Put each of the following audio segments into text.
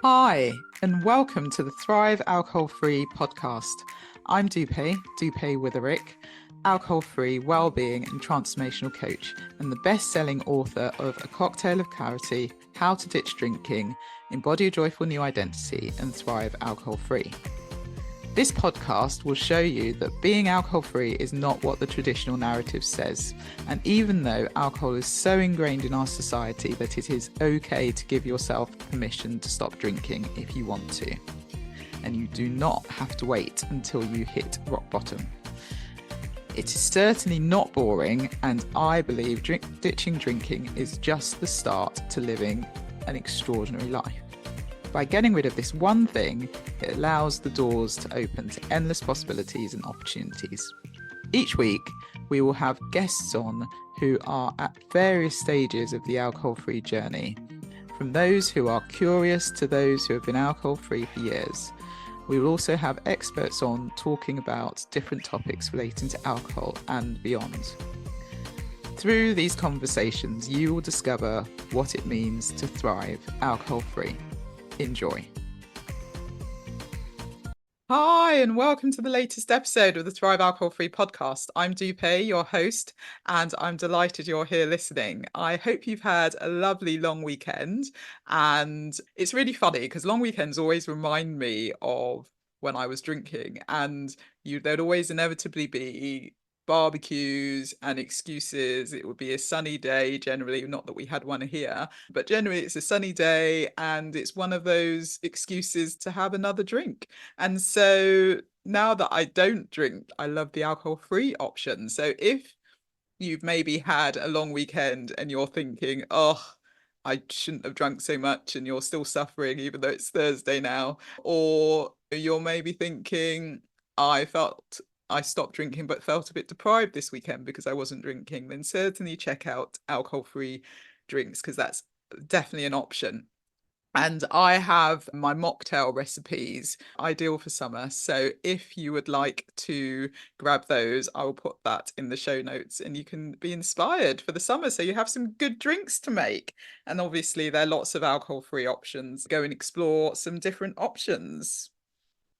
Hi, and welcome to the Thrive Alcohol Free podcast. I'm Dupe Witherick, alcohol free wellbeing and transformational coach, and the best selling author of A Cocktail of Clarity, How to Ditch Drinking, Embody a Joyful New Identity, and Thrive Alcohol Free. This podcast will show you that being alcohol free is not what the traditional narrative says. And even though alcohol is so ingrained in our society that it is okay to give yourself permission to stop drinking if you want to. And you do not have to wait until you hit rock bottom. It is certainly not boring, and I believe ditching drinking is just the start to living an extraordinary life. By getting rid of this one thing, it allows the doors to open to endless possibilities and opportunities. Each week, we will have guests on who are at various stages of the alcohol-free journey, from those who are curious to those who have been alcohol-free for years. We will also have experts on talking about different topics relating to alcohol and beyond. Through these conversations, you will discover what it means to thrive alcohol-free. Enjoy. Hi, and welcome to the latest episode of the Thrive Alcohol Free podcast. I'm Dupe, your host, and I'm delighted you're here listening. I hope you've had a lovely long weekend. And it's really funny because long weekends always remind me of when I was drinking, and there'd always inevitably be barbecues and excuses. It would be a sunny day generally, not that we had one here, but generally it's a sunny day and it's one of those excuses to have another drink. And so now that I don't drink, I love the alcohol-free option. So if you've maybe had a long weekend and you're thinking, oh, I shouldn't have drunk so much, and you're still suffering even though it's Thursday now, or you're maybe thinking, I stopped drinking but felt a bit deprived this weekend because I wasn't drinking, then certainly check out alcohol-free drinks because that's definitely an option. And I have my mocktail recipes, ideal for summer. So if you would like to grab those, I will put that in the show notes and you can be inspired for the summer. So you have some good drinks to make. And obviously there are lots of alcohol-free options. Go and explore some different options.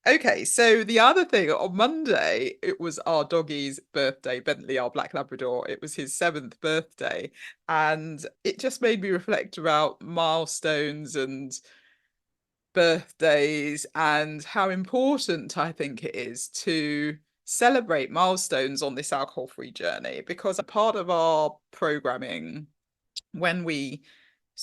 Okay, so the other thing, on Monday, it was our doggie's birthday, Bentley, our Black Labrador. It was his 7th birthday. And it just made me reflect about milestones and birthdays and how important I think it is to celebrate milestones on this alcohol-free journey, because a part of our programming, when we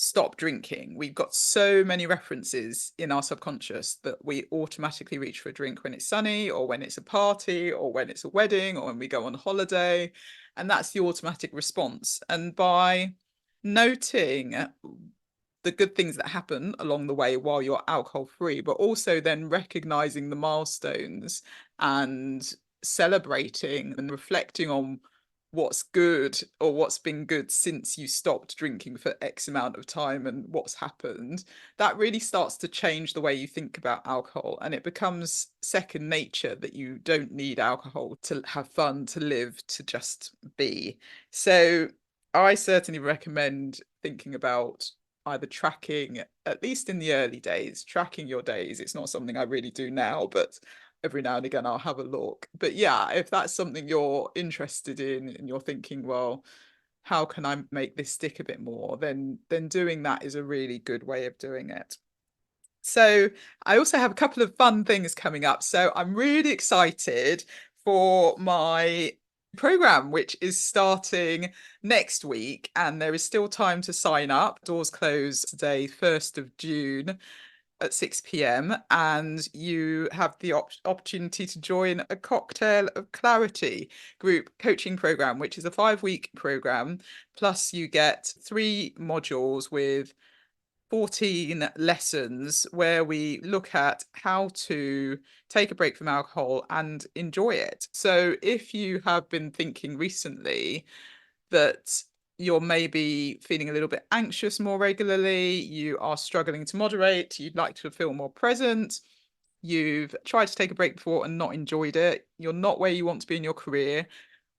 stop drinking, we've got so many references in our subconscious that we automatically reach for a drink when it's sunny, or when it's a party, or when it's a wedding, or when we go on holiday. And that's the automatic response. And by noting the good things that happen along the way while you're alcohol free, but also then recognizing the milestones and celebrating and reflecting on what's good or what's been good since you stopped drinking for X amount of time and what's happened, that really starts to change the way you think about alcohol. And it becomes second nature that you don't need alcohol to have fun, to live, to just be. So I certainly recommend thinking about either tracking, at least in the early days, tracking your days. It's not something I really do now, but every now and again I'll have a look. But yeah, if that's something you're interested in and you're thinking, well, how can I make this stick a bit more, then doing that is a really good way of doing it. So I also have a couple of fun things coming up. So I'm really excited for my program, which is starting next week, and there is still time to sign up. Doors close today, 1st of June at 6 p.m. and you have the opportunity to join a Cocktail of Clarity group coaching program, which is a 5-week program. Plus you get 3 modules with 14 lessons where we look at how to take a break from alcohol and enjoy it. So if you have been thinking recently that you're maybe feeling a little bit anxious more regularly, you are struggling to moderate, you'd like to feel more present, you've tried to take a break before and not enjoyed it, you're not where you want to be in your career,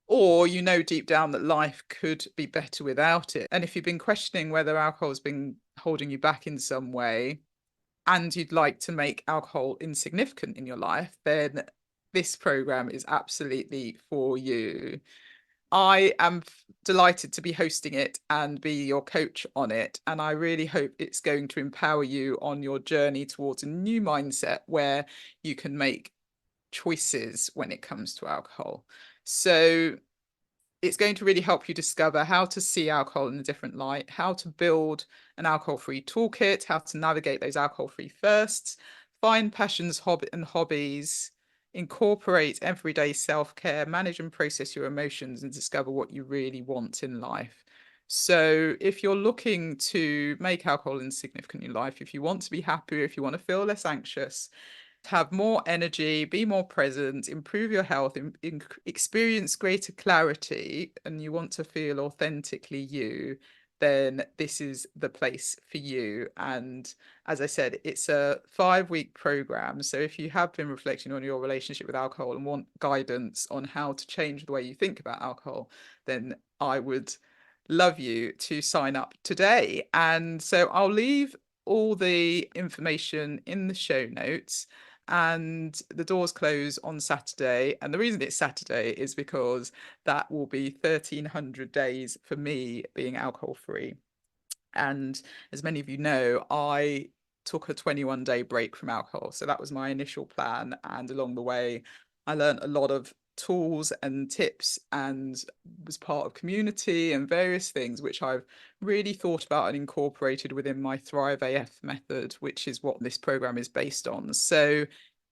or you know deep down that life could be better without it. And if you've been questioning whether alcohol has been holding you back in some way, and you'd like to make alcohol insignificant in your life, then this program is absolutely for you. I am delighted to be hosting it and be your coach on it. And I really hope it's going to empower you on your journey towards a new mindset where you can make choices when it comes to alcohol. So it's going to really help you discover how to see alcohol in a different light, how to build an alcohol-free toolkit, how to navigate those alcohol-free firsts, find passions and hobbies, incorporate everyday self-care, manage and process your emotions, and discover what you really want in life. So if you're looking to make alcohol insignificant in your life, if you want to be happier, if you want to feel less anxious, have more energy, be more present, improve your health, experience greater clarity, and you want to feel authentically you, then this is the place for you. And as I said, it's a 5-week program. So if you have been reflecting on your relationship with alcohol and want guidance on how to change the way you think about alcohol, then I would love you to sign up today. And so I'll leave all the information in the show notes, and the doors close on Saturday. And the reason it's Saturday is because that will be 1,300 days for me being alcohol free. And as many of you know, I took a 21-day break from alcohol. So that was my initial plan. And along the way, I learned a lot of tools and tips and was part of community and various things which I've really thought about and incorporated within my Thrive AF method, which is what this program is based on. So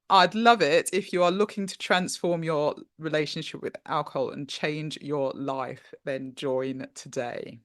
I'd love it if you are looking to transform your relationship with alcohol and change your life, then join today.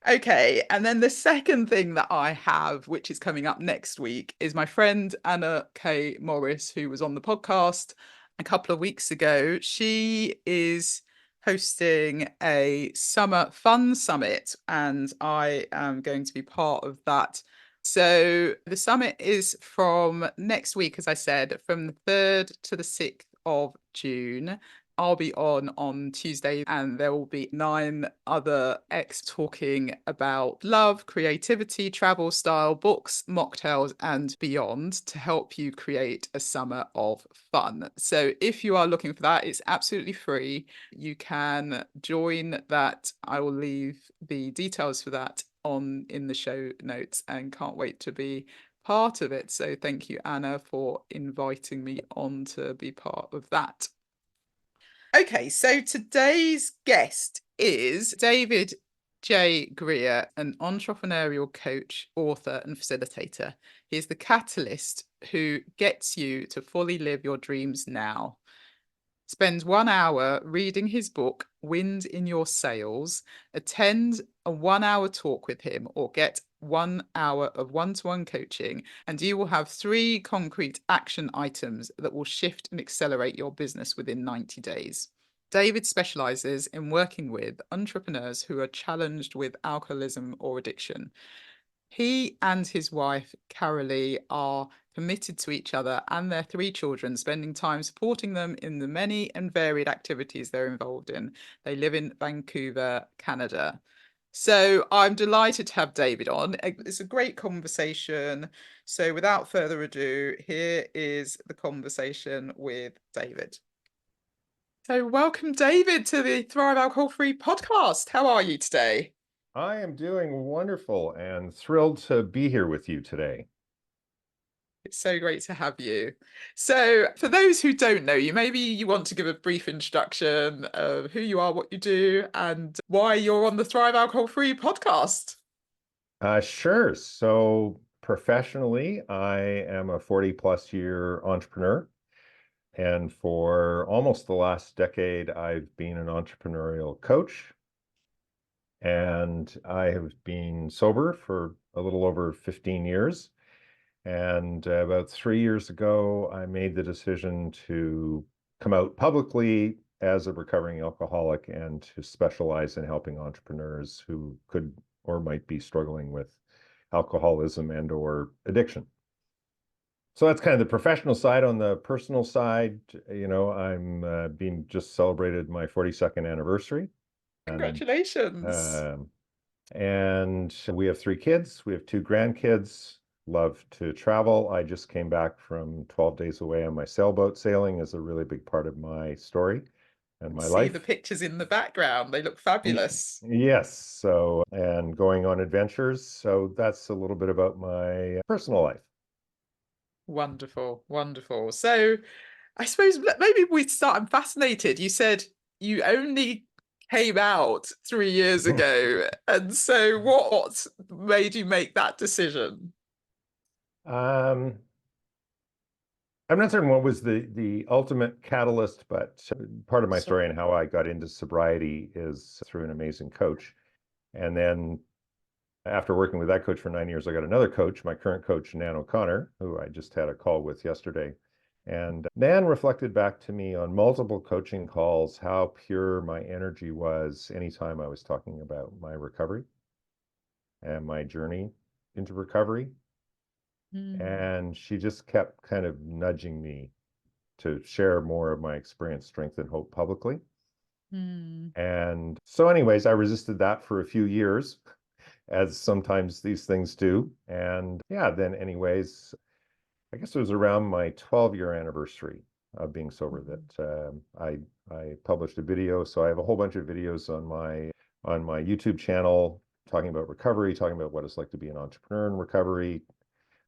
Okay, and then the second thing that I have, which is coming up next week, is my friend Anna K. Morris, who was on the podcast a couple of weeks ago. She is hosting a summer fun summit, and I am going to be part of that. So the summit is from next week, as I said, from the 3rd to the 6th of June. I'll be on Tuesday, and there will be 9 other ex talking about love, creativity, travel style, books, mocktails, and beyond to help you create a summer of fun. So if you are looking for that, it's absolutely free. You can join that. I will leave the details for that on in the show notes, and can't wait to be part of it. So thank you, Anna, for inviting me on to be part of that. Okay, so today's guest is David J. Greer, an entrepreneurial coach, author, and facilitator. He's the catalyst who gets you to fully live your dreams now. Spend 1 hour reading his book, Wind in Your Sails, attend a 1-hour talk with him, or get 1 hour of one-to-one coaching, and you will have 3 concrete action items that will shift and accelerate your business within 90 days. David specialises in working with entrepreneurs who are challenged with alcoholism or addiction. He and his wife, Carolee, are committed to each other and their 3 children, spending time supporting them in the many and varied activities they're involved in. They live in Vancouver, Canada. So I'm delighted to have David on. It's a great conversation. So without further ado, here is the conversation with David. So welcome, David, to the Thrive Alcohol Free podcast. How are you today? I am doing wonderful and thrilled to be here with you today. It's so great to have you. So for those who don't know you, maybe you want to give a brief introduction of who you are, what you do, and why you're on the Thrive Alcohol Free podcast. Sure. So professionally, I am a 40+ year entrepreneur. And for almost the last decade, I've been an entrepreneurial coach. And I have been sober for a little over 15 years. And about 3 years ago, I made the decision to come out publicly as a recovering alcoholic and to specialize in helping entrepreneurs who could or might be struggling with alcoholism and or addiction. So that's kind of the professional side. On the personal side, I'm being just celebrated my 42nd anniversary. Congratulations. And we have 3 kids. We have 2 grandkids. love to travel. I just came back from 12 days away on my sailboat. Sailing is a really big part of my story and my See the life. pictures in the background. They look fabulous. Yes, so, and going on adventures. So that's a little bit about my personal life. Wonderful, wonderful. So I suppose maybe we start. I'm fascinated. You said you only came out 3 years ago. And so what made you make that decision? Um, I'm not certain what was the ultimate catalyst, but part of my story and how I got into sobriety is through an amazing coach. And then after working with that coach for 9 years, I got another coach, my current coach, Nan O'Connor, who I just had a call with yesterday. And Nan reflected back to me on multiple coaching calls how pure my energy was anytime I was talking about my recovery and my journey into recovery. And she just kept kind of nudging me to share more of my experience, strength, and hope publicly. And so, anyways, I resisted that for a few years, as sometimes these things do. And yeah, then, anyways, I guess it was around my 12-year anniversary of being sober that I published a video. So I have a whole bunch of videos on my YouTube channel talking about recovery, talking about what it's like to be an entrepreneur in recovery.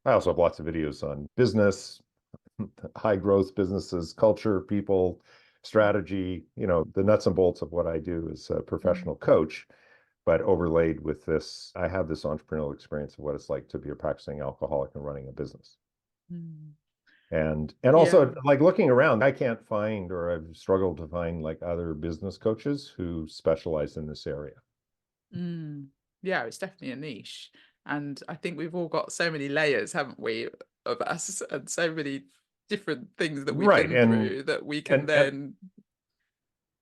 I also have lots of videos on business, high growth businesses, culture, people, strategy, the nuts and bolts of what I do as a professional coach, but overlaid with this, I have this entrepreneurial experience of what it's like to be a practicing alcoholic and running a business. And also, Yeah. like, looking around, I can't find, or I've struggled to find, like, other business coaches who specialize in this area. Yeah, it's definitely a niche. And I think we've all got so many layers, haven't we, of us, and so many different things that we've Right. been through that we can And then.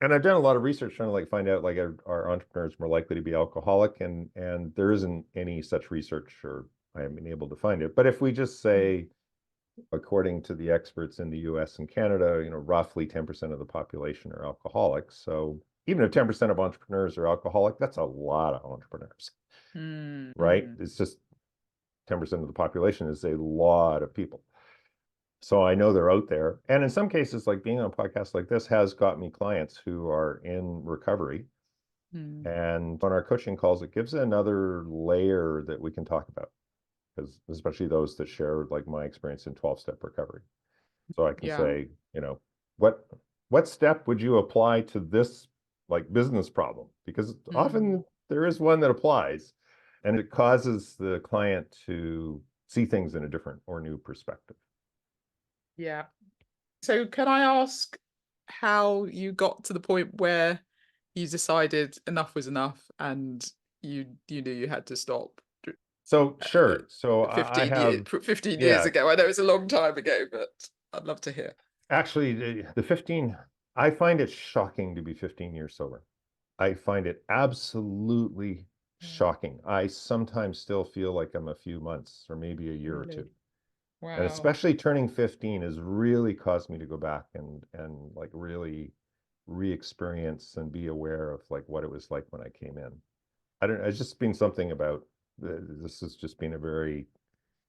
and I've done a lot of research trying to, like, find out, like, are entrepreneurs more likely to be alcoholic? And there isn't any such research, or I haven't been able to find it. But if we just say, according to the experts in the US and Canada, roughly 10% of the population are alcoholics. So even if 10% of entrepreneurs are alcoholic, that's a lot of entrepreneurs, right? It's just 10% of the population is a lot of people. So I know they're out there. And in some cases, like being on a podcast like this has got me clients who are in recovery. And on our coaching calls, it gives another layer that we can talk about, because especially those that share, like, my experience in 12-step recovery. So I can Yeah. say, what step would you apply to this, like, business problem? Because often there is one that applies, and it causes the client to see things in a different or new perspective. Yeah. So can I ask how you got to the point where you decided enough was enough and you knew you had to stop? So sure. So I 15 years, have, 15 years yeah, ago. I know it's a long time ago, but I'd love to hear. actually the 15, I find it shocking to be 15 years sober. I find it absolutely shocking. I sometimes still feel like I'm a few months or maybe a year or two. Really? And Wow. especially turning 15 has really caused me to go back and like really re-experience and be aware of, like, what it was like when I came in. I don't, it's just been something about this has just been a very,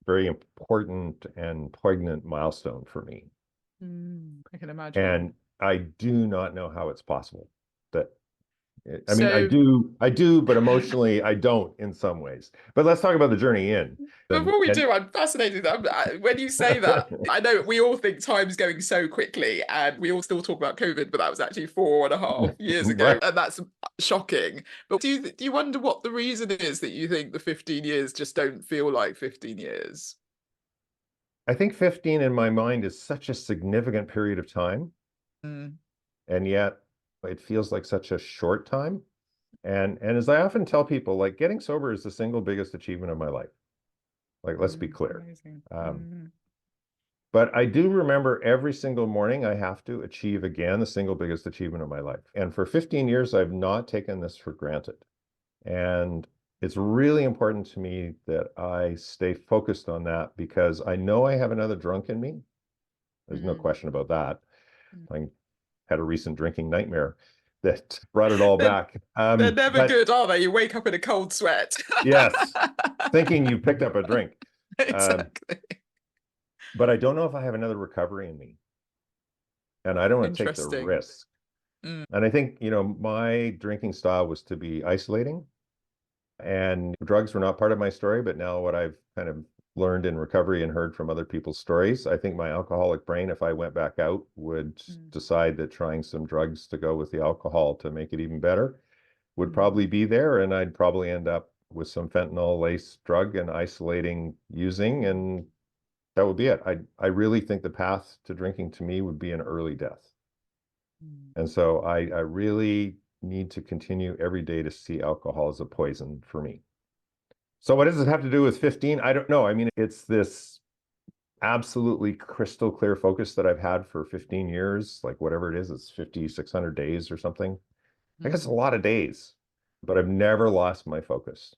very important and poignant milestone for me. I can imagine. And I do not know how it's possible that, I mean, So I do, but emotionally I don't in some ways. But let's talk about the journey in. before we And do, I'm fascinated. When you say that, I know we all think time's going so quickly, and we all still talk about COVID, but that was actually 4.5 years ago, right. and that's shocking. But do you wonder what the reason is that you think the 15 years just don't feel like 15 years? I think 15 in my mind is such a significant period of time, Mm, and yet it feels like such a short time. And as I often tell people, like, getting sober is the single biggest achievement of my life. Like, let's be clear. amazing. But I do remember every single morning I have to achieve again the single biggest achievement of my life. And for 15 years, I've not taken this for granted. And it's really important to me that I stay focused on that, because I know I have another drunk in me. There's no question about that. I had a recent drinking nightmare that brought it all They're, back. they're never But good, are they? You wake up in a cold sweat. yes, thinking you picked up a drink. Exactly. But I don't know if I have another recovery in me, and I don't want to take the Interesting. risk. And I think, my drinking style was to be isolating, and drugs were not part of my story. But now what I've kind of learned in recovery and heard from other people's stories, I think my alcoholic brain, if I went back out, would decide that trying some drugs to go with the alcohol to make it even better would probably be there. And I'd probably end up with some fentanyl laced drug and isolating using, and that would be it. I really think the path to drinking to me would be an early death. And so I really need to continue every day to see alcohol as a poison for me. So what does it have to do with 15? I don't know. I mean, it's this absolutely crystal clear focus that I've had for 15 years, like whatever it is, it's 5,600 days or something. I guess a lot of days, but I've never lost my focus.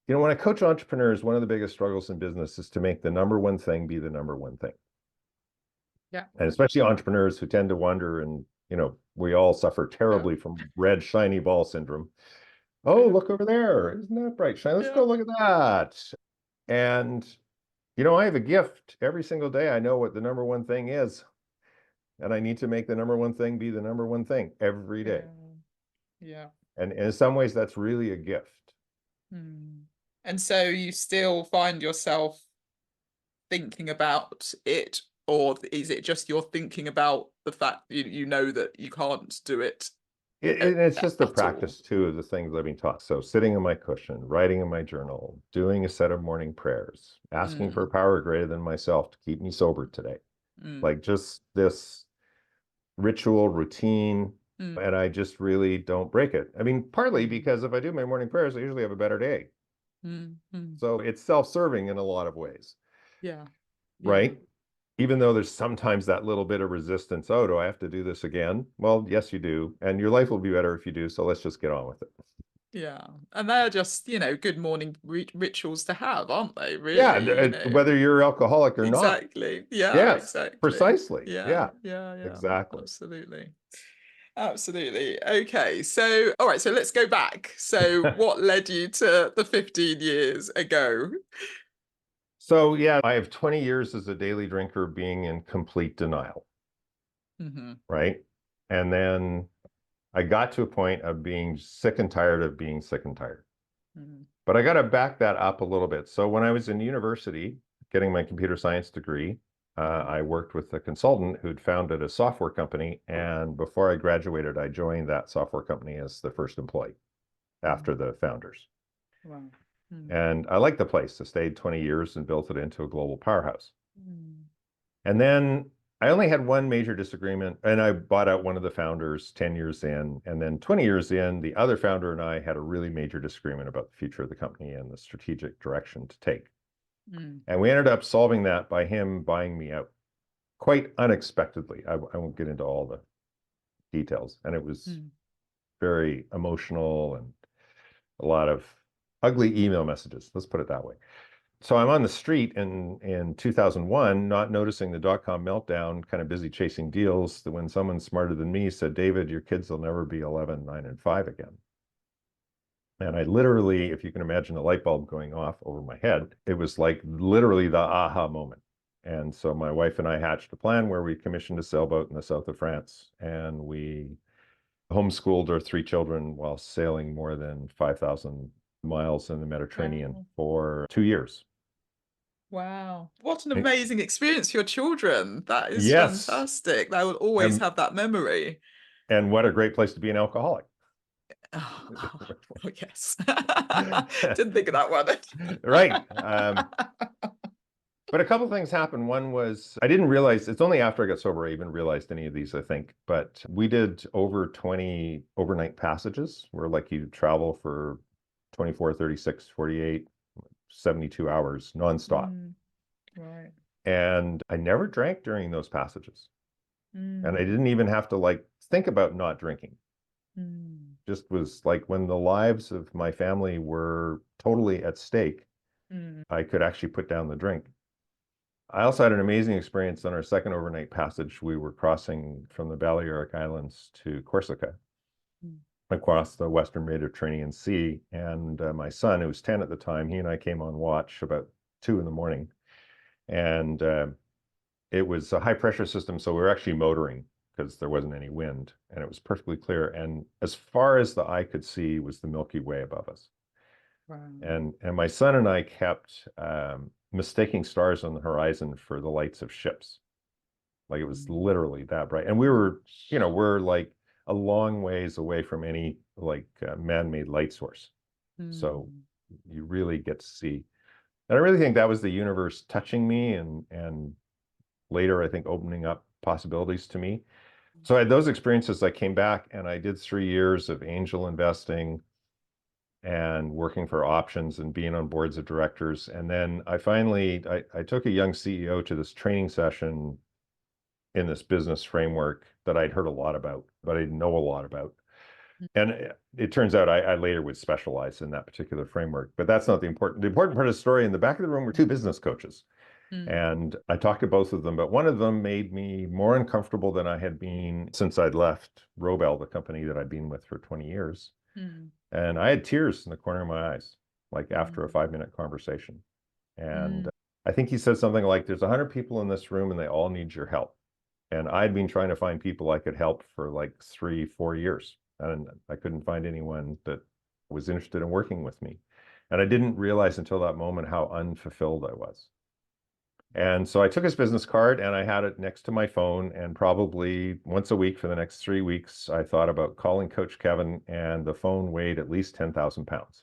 When I coach entrepreneurs, one of the biggest struggles in business is to make the number one thing be the number one thing. Yeah. And especially entrepreneurs who tend to wonder, and we all suffer terribly from red shiny ball syndrome. Oh, look over there. Isn't that bright shiny? Let's go look at that. And I have a gift. Every single day I know what the number one thing is. And I need to make the number one thing be the number one thing every day. Yeah. And in some ways that's really a gift. And so you still find yourself thinking about it, or is it just you're thinking about the fact you know that you can't do it? It's just the At practice too of the things I've been taught. So sitting in my cushion, writing in my journal, doing a set of morning prayers, asking for a power greater than myself to keep me sober today. Like just this ritual routine, and I just really don't break it. I mean, partly because if I do my morning prayers, I usually have a better day. So it's self-serving in a lot of ways. Yeah. Right? Even though there's sometimes that little bit of resistance. Oh, do I have to do this again? Well, yes, you do. And your life will be better if you do. So let's just get on with it. Yeah. And they're just, good morning rituals to have, aren't they? Yeah. Really, Whether you're alcoholic or not. Exactly. Yeah, Yes, exactly. precisely. Yeah, Yeah, yeah, yeah. exactly. Absolutely. Absolutely. Okay. So, all right. So let's go back. So what led you to the 15 years ago? So, yeah, I have 20 years as a daily drinker being in complete denial. Right. And then I got to a point of being sick and tired of being sick and tired. But I got to back that up a little bit. So when I was in university getting my computer science degree, I worked with a consultant who'd founded a software company. And before I graduated, I joined that software company as the first employee after the founders. Wow. And I liked the place. I stayed 20 years and built it into a global powerhouse. And then I only had one major disagreement, and I bought out one of the founders 10 years in. And then 20 years in, the other founder and I had a really major disagreement about the future of the company and the strategic direction to take. And we ended up solving that by him buying me out quite unexpectedly. I won't get into all the details. And it was very emotional and a lot of ugly email messages. Let's put it that way. So I'm on the street in 2001, not noticing the dot-com meltdown, kind of busy chasing deals, when someone smarter than me said, David, your kids will never be 11, 9, and 5 again. And I literally, if you can imagine a light bulb going off over my head, it was like literally the aha moment. And so my wife and I hatched a plan where we commissioned a sailboat in the south of France, and we homeschooled our 3 children while sailing more than 5,000 miles in the Mediterranean for 2 years. Wow. What an amazing experience for your children. That is Yes. fantastic. They will always have that memory. And what a great place to be an alcoholic. Oh, yes. Didn't think of that one. Right. But a couple of things happened. One was I didn't realize, it's only after I got sober I even realized any of these, I think. But we did over 20 overnight passages where like you travel for 24, 36, 48, 72 hours nonstop. Right. And I never drank during those passages. And I didn't even have to like think about not drinking. Just was like when the lives of my family were totally at stake, I could actually put down the drink. I also had an amazing experience on our second overnight passage. We were crossing from the Balearic Islands to Corsica, across the Western Mediterranean Sea. And my son, who was 10 at the time, he and I came on watch about 2 in the morning. And it was a high pressure system, so we were actually motoring because there wasn't any wind, and it was perfectly clear. And as far as the eye could see was the Milky Way above us. Wow. And my son and I kept mistaking stars on the horizon for the lights of ships. Like it was literally that bright. And we were, we're like a long ways away from any like man-made light source. So you really get to see. And I really think that was the universe touching me and later I think opening up possibilities to me. So I had those experiences. I came back and I did 3 years of angel investing and working for options and being on boards of directors. And then I took a young CEO to this training session in this business framework that I'd heard a lot about, but I didn't know a lot about. And it turns out I later would specialize in that particular framework, but that's not the important part of the story. In the back of the room were 2 business coaches. And I talked to both of them, but one of them made me more uncomfortable than I had been since I'd left Robel, the company that I'd been with for 20 years. And I had tears in the corner of my eyes, like after a 5-minute conversation. And I think he said something like, there's 100 people in this room and they all need your help. And I'd been trying to find people I could help for like 3-4 years. And I couldn't find anyone that was interested in working with me. And I didn't realize until that moment how unfulfilled I was. And so I took his business card and I had it next to my phone, and probably once a week for the next 3 weeks, I thought about calling Coach Kevin, and the phone weighed at least 10,000 pounds.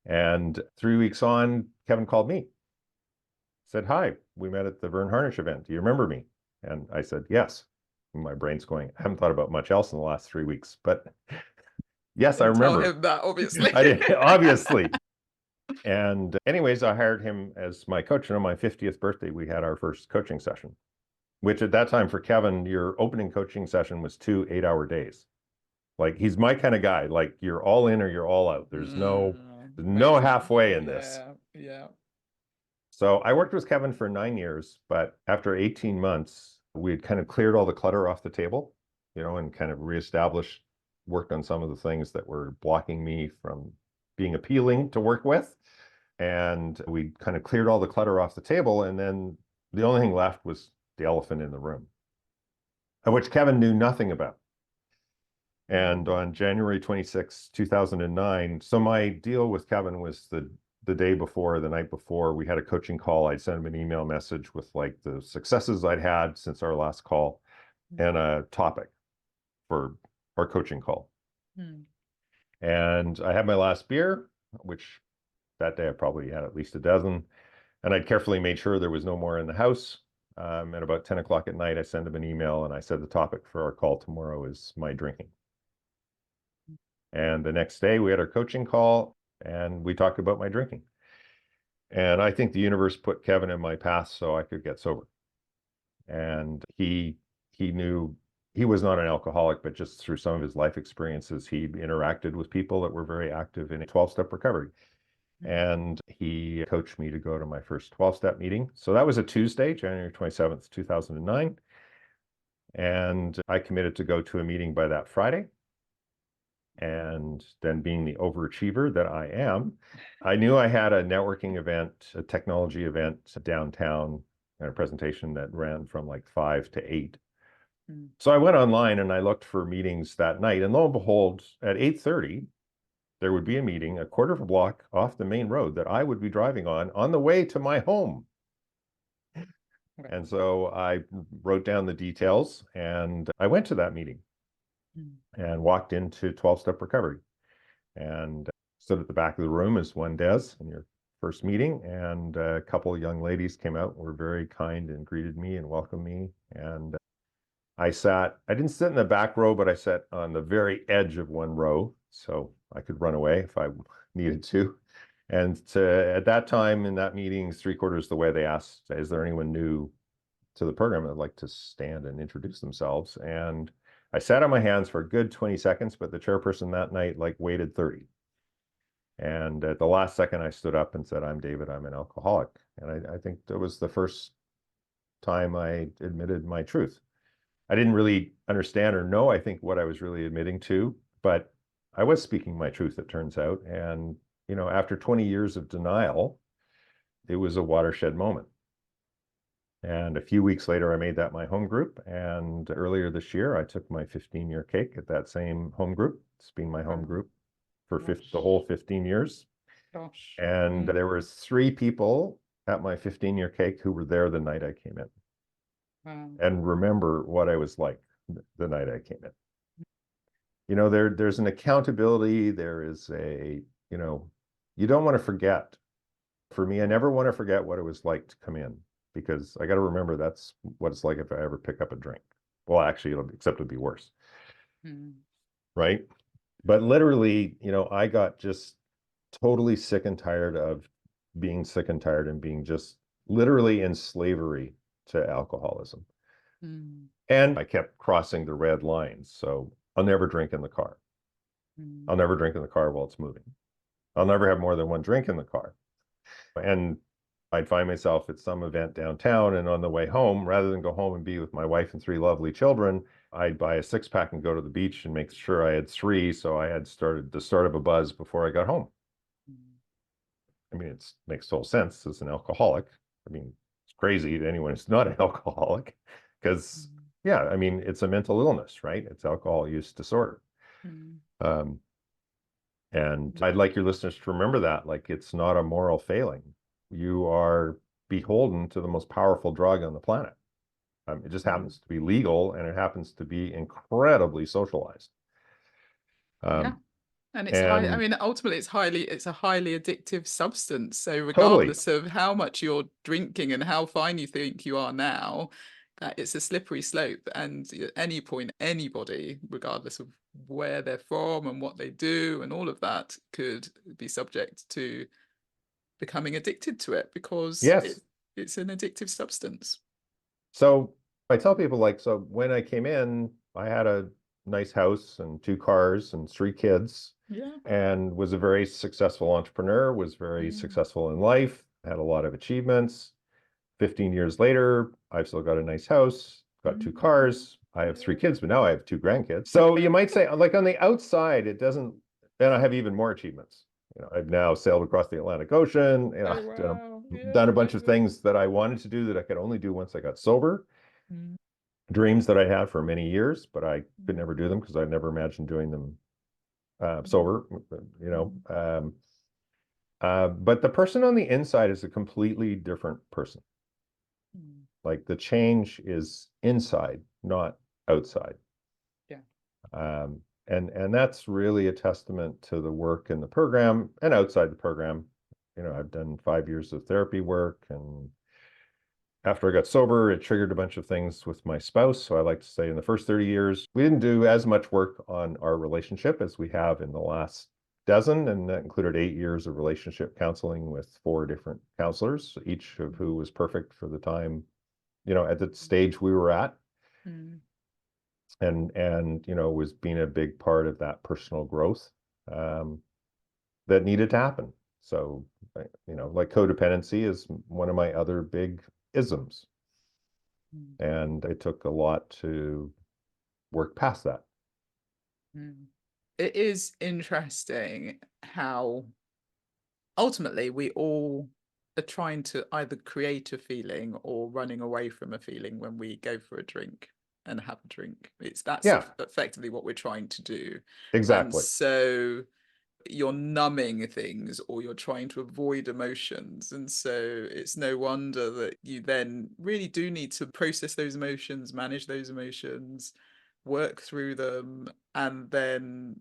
And 3 weeks on, Kevin called me, said, hi, we met at the Vern Harnish event. Do you remember me? And I said, yes. My brain's going, I haven't thought about much else in the last 3 weeks, but yes, I remember. Tell him that, obviously. I did, obviously. And anyways, I hired him as my coach. And on my 50th birthday, we had our first coaching session, which at that time for Kevin, your opening coaching session was 2 8-hour days. Like he's my kind of guy. Like you're all in or you're all out. There's no halfway in this. Yeah. So I worked with Kevin for 9 years, but after 18 months, we had kind of cleared all the clutter off the table, and kind of reestablished, worked on some of the things that were blocking me from being appealing to work with. And we kind of cleared all the clutter off the table. And then the only thing left was the elephant in the room, of which Kevin knew nothing about. And on January 26, 2009, so my deal with Kevin was the day before, the night before, we had a coaching call. I'd send him an email message with like the successes I'd had since our last call and a topic for our coaching call. And I had my last beer, which that day I probably had at least a dozen. And I'd carefully made sure there was no more in the house. At about 10 o'clock at night, I sent him an email and I said, the topic for our call tomorrow is my drinking. And the next day we had our coaching call and we talked about my drinking. And I think the universe put Kevin in my path so I could get sober. And he knew he was not an alcoholic, but just through some of his life experiences, he interacted with people that were very active in a 12-step recovery. And he coached me to go to my first 12-step meeting. So that was a Tuesday, January 27th, 2009. And I committed to go to a meeting by that Friday. And then being the overachiever that I am, I knew I had a networking event, a technology event downtown, and a presentation that ran from like 5 to 8. So I went online and I looked for meetings that night. And lo and behold, at 8:30, there would be a meeting a quarter of a block off the main road that I would be driving on the way to my home. And so I wrote down the details and I went to that meeting and walked into 12-step recovery and stood at the back of the room as one does in your first meeting. And a couple of young ladies came out and were very kind and greeted me and welcomed me. And I didn't sit in the back row, but I sat on the very edge of one row so I could run away if I needed to. And at that time in that meeting, 3/4 of the way, they asked, is there anyone new to the program that'd like to stand and introduce themselves? And I sat on my hands for a good 20 seconds, but the chairperson that night like waited 30. And at the last second, I stood up and said, I'm David, I'm an alcoholic. And I think that was the first time I admitted my truth. I didn't really understand or know, I think, what I was really admitting to, but I was speaking my truth, it turns out. And, after 20 years of denial, it was a watershed moment. And a few weeks later, I made that my home group. And earlier this year, I took my 15-year cake at that same home group. It's been my home group for the whole 15 years. Gosh. And there were 3 people at my 15-year cake who were there the night I came in. Wow. And remember what I was like the night I came in. You know, there's an accountability. There is a, you know, you don't want to forget. For me, I never want to forget what it was like to come in, because I got to remember that's what it's like if I ever pick up a drink. Well, actually, it'll be worse. Right? But literally, you know, I got just totally sick and tired of being sick and tired and being just literally in slavery to alcoholism. And I kept crossing the red lines. So I'll never drink in the car. I'll never drink in the car while it's moving. I'll never have more than 1 drink in the car. And I'd find myself at some event downtown, and on the way home, rather than go home and be with my wife and 3 lovely children, I'd buy a 6-pack and go to the beach and make sure I had 3, so I had started the start of a buzz before I got home. I mean, it makes total sense as an alcoholic. I mean, it's crazy to anyone who's not an alcoholic, because, yeah, I mean, it's a mental illness, right? It's alcohol use disorder. And I'd like your listeners to remember that, like, it's not a moral failing. You are beholden to the most powerful drug on the planet. It just happens to be legal, and it happens to be incredibly socialized. Yeah. And it's high, I mean, ultimately it's a highly addictive substance. So regardless of how much you're drinking and how fine you think you are now, that it's a slippery slope. And at any point, anybody, regardless of where they're from and what they do and all of that, could be subject to becoming addicted to it, because it's an addictive substance. So I tell people, like, so when I came in, I had a nice house and 2 cars and 3 kids. And was a very successful entrepreneur, was very successful in life, had a lot of achievements. 15 years later, I've still got a nice house, got 2 cars. I have 3 kids, but now I have 2 grandkids. So you might say, like, on the outside, it doesn't, and I have even more achievements. You know, I've now sailed across the Atlantic Ocean, you know, done a bunch of things that I wanted to do that I could only do once I got sober. Dreams that I had for many years, but I could never do them because I never imagined doing them sober, you know. But the person on the inside is a completely different person. Like, the change is inside, not outside. And that's really a testament to the work in the program and outside the program. You know, I've done 5 years of therapy work, and after I got sober, it triggered a bunch of things with my spouse. So I like to say in the first 30 years, we didn't do as much work on our relationship as we have in the last dozen. And that included 8 years of relationship counseling with 4 different counselors, each of who was perfect for the time, you know, at the stage we were at. And you know, was being a big part of that personal growth that needed to happen. So, you know, like, codependency is one of my other big isms. And it took a lot to work past that. It is interesting how ultimately we all are trying to either create a feeling or running away from a feeling when we go for a drink and have a drink. That's effectively what we're trying to do. Exactly. And so you're numbing things, or you're trying to avoid emotions. And so it's no wonder that you then really do need to process those emotions, manage those emotions, work through them, and then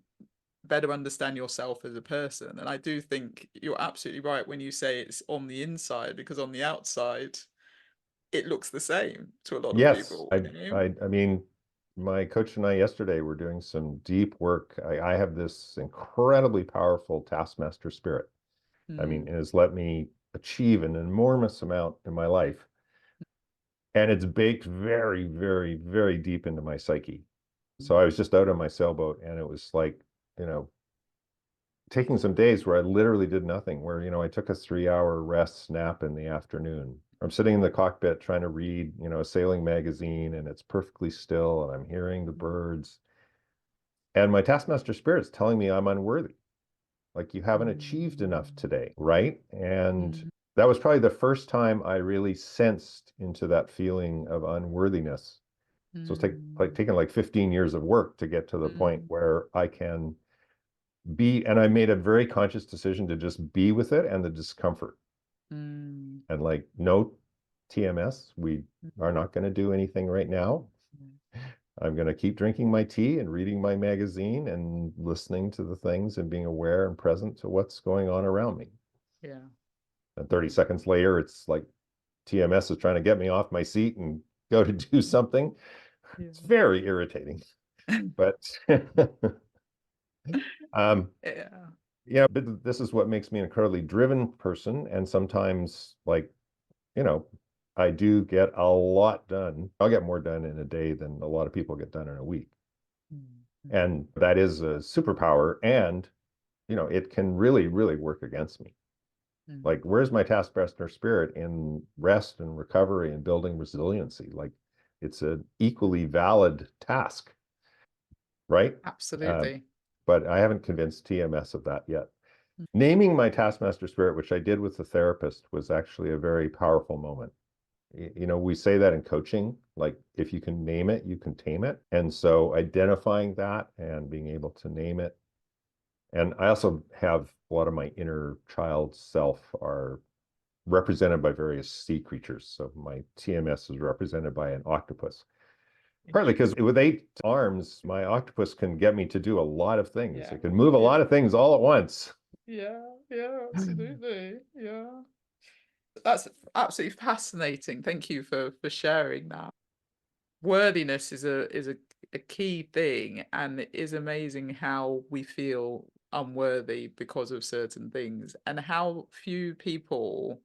better understand yourself as a person. And I do think you're absolutely right when you say it's on the inside, because on the outside, it looks the same to a lot of people. I mean, my coach and I yesterday were doing some deep work. I have this incredibly powerful taskmaster spirit. I mean, it has let me achieve an enormous amount in my life. And it's baked very, very, very deep into my psyche. So I was just out on my sailboat, and it was like, you know, taking some days where I literally did nothing, where, you know, I took a 3-hour rest nap in the afternoon. I'm sitting in the cockpit trying to read, you know, a sailing magazine, and it's perfectly still, and I'm hearing the birds. And my taskmaster spirit's telling me I'm unworthy. Like, you haven't achieved enough today, right? And that was probably the first time I really sensed into that feeling of unworthiness. So it's taken like 15 years of work to get to the point where I can be, and I made a very conscious decision to just be with it and the discomfort. And like, no TMS, we are not going to do anything right now. I'm going to keep drinking my tea and reading my magazine and listening to the things and being aware and present to what's going on around me. Yeah. And 30 seconds later, it's like TMS is trying to get me off my seat and go to do something. Yeah. It's very irritating. But Yeah. yeah, but this is what makes me an incredibly driven person. And sometimes, like, you know, I do get a lot done. I'll get more done in a day than a lot of people get done in a week. And that is a superpower. And, it can really, really work against me. Like, where's my taskmaster spirit in rest and recovery and building resiliency? Like, it's an equally valid task, right? Absolutely. But I haven't convinced TMS of that yet. Naming my taskmaster spirit, which I did with the therapist, was actually a very powerful moment. We say that in coaching, like, if you can name it, you can tame it. And so identifying that and being able to name it. And I also have a lot of my inner child self are represented by various sea creatures. So my TMS is represented by an octopus. Partly because with 8 arms, my octopus can get me to do a lot of things. Yeah. It can move a lot of things all at once. Yeah, yeah, absolutely. Yeah. That's absolutely fascinating. Thank you for sharing that. Worthiness is a key thing, and it is amazing how we feel unworthy because of certain things, and how few people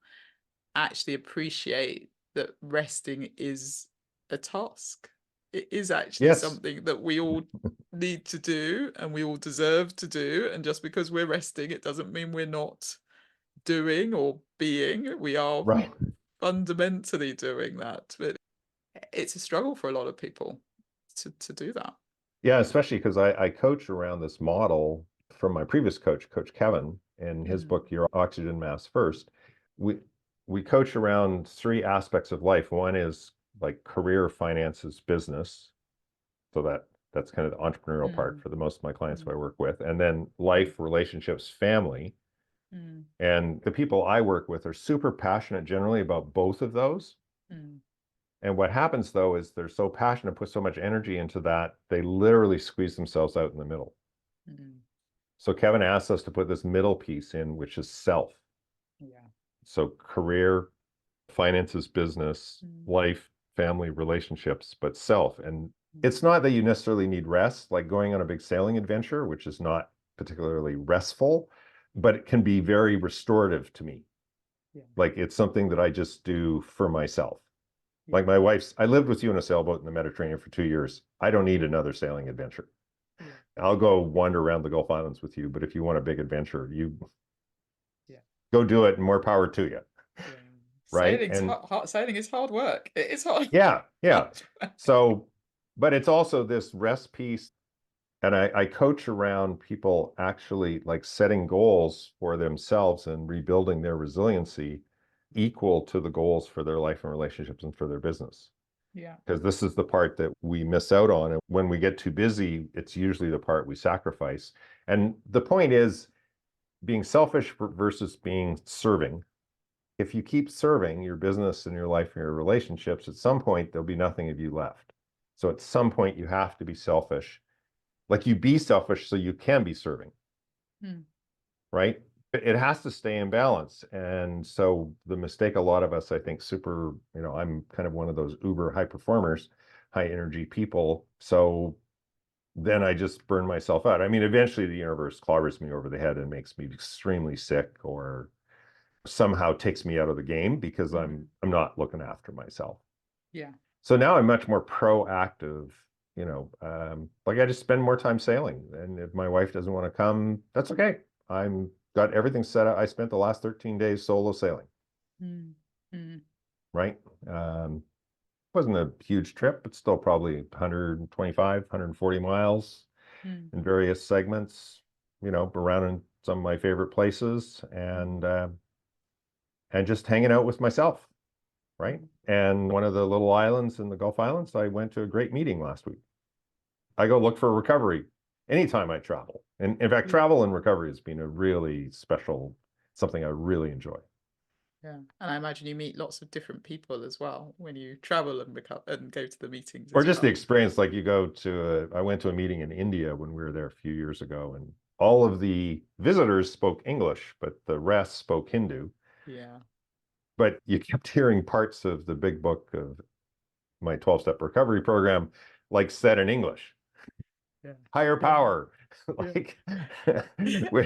actually appreciate that resting is a task. It is actually Yes. something that we all need to do and we all deserve to do. And just because we're resting, it doesn't mean we're not doing or being. We are Right. fundamentally doing that. But it's a struggle for a lot of people to do that. Yeah, especially because I coach around this model from my previous coach, Coach Kevin, in his book, Your Oxygen Mask First. We we coach around 3 aspects of life. One is like career, finances, business. So that's kind of the entrepreneurial part for the most of my clients who I work with. And then life, relationships, family. And the people I work with are super passionate generally about both of those. And what happens though is they're so passionate, put so much energy into that, they literally squeeze themselves out in the middle. So Kevin asked us to put this middle piece in, which is self. Yeah. So career, finances, business, life, family, relationships, but self. And it's not that you necessarily need rest, like going on a big sailing adventure, which is not particularly restful, but it can be very restorative to me. Yeah. Like, it's something that I just do for myself. Yeah. Like I lived with you in a sailboat in the Mediterranean for 2 years. I don't need another sailing adventure. Yeah. I'll go wander around the Gulf Islands with you, but if you want a big adventure, you Yeah. go do it, and more power to you. Yeah. Right. Sailing is hard work. It is hard. Yeah. Hard work. So, but it's also this rest piece. And I coach around people actually like setting goals for themselves and rebuilding their resiliency equal to the goals for their life and relationships and for their business. Yeah. Because this is the part that we miss out on. And when we get too busy, it's usually the part we sacrifice. And the point is being selfish versus being serving. If you keep serving your business and your life and your relationships, at some point, there'll be nothing of you left. So at some point, you have to be selfish. Like, you be selfish so you can be serving, right? It has to stay in balance. And so the mistake a lot of us, I think, I'm kind of one of those uber high performers, high energy people. So then I just burn myself out. I mean, eventually the universe clobbers me over the head and makes me extremely sick, or somehow takes me out of the game because I'm not looking after myself. Yeah. So now I'm much more proactive. Like, I just spend more time sailing, and if my wife doesn't want to come, that's okay. I'm got everything set up. I spent the last 13 days solo sailing. Right. Wasn't a huge trip, but still probably 125, 140 miles in various segments, around in some of my favorite places. And and just hanging out with myself, right? And one of the little islands in the Gulf Islands, I went to a great meeting last week. I go look for recovery anytime I travel. And in fact, travel and recovery has been a really special, something I really enjoy. Yeah, and I imagine you meet lots of different people as well when you travel and go to the meetings Or as just the well. experience, like you go to, I went to a meeting in India when we were there a few years ago, and all of the visitors spoke English, but the rest spoke Hindu. Yeah. But you kept hearing parts of the big book of my 12-step recovery program, like said in English. Yeah. Higher Yeah. power. Yeah. Like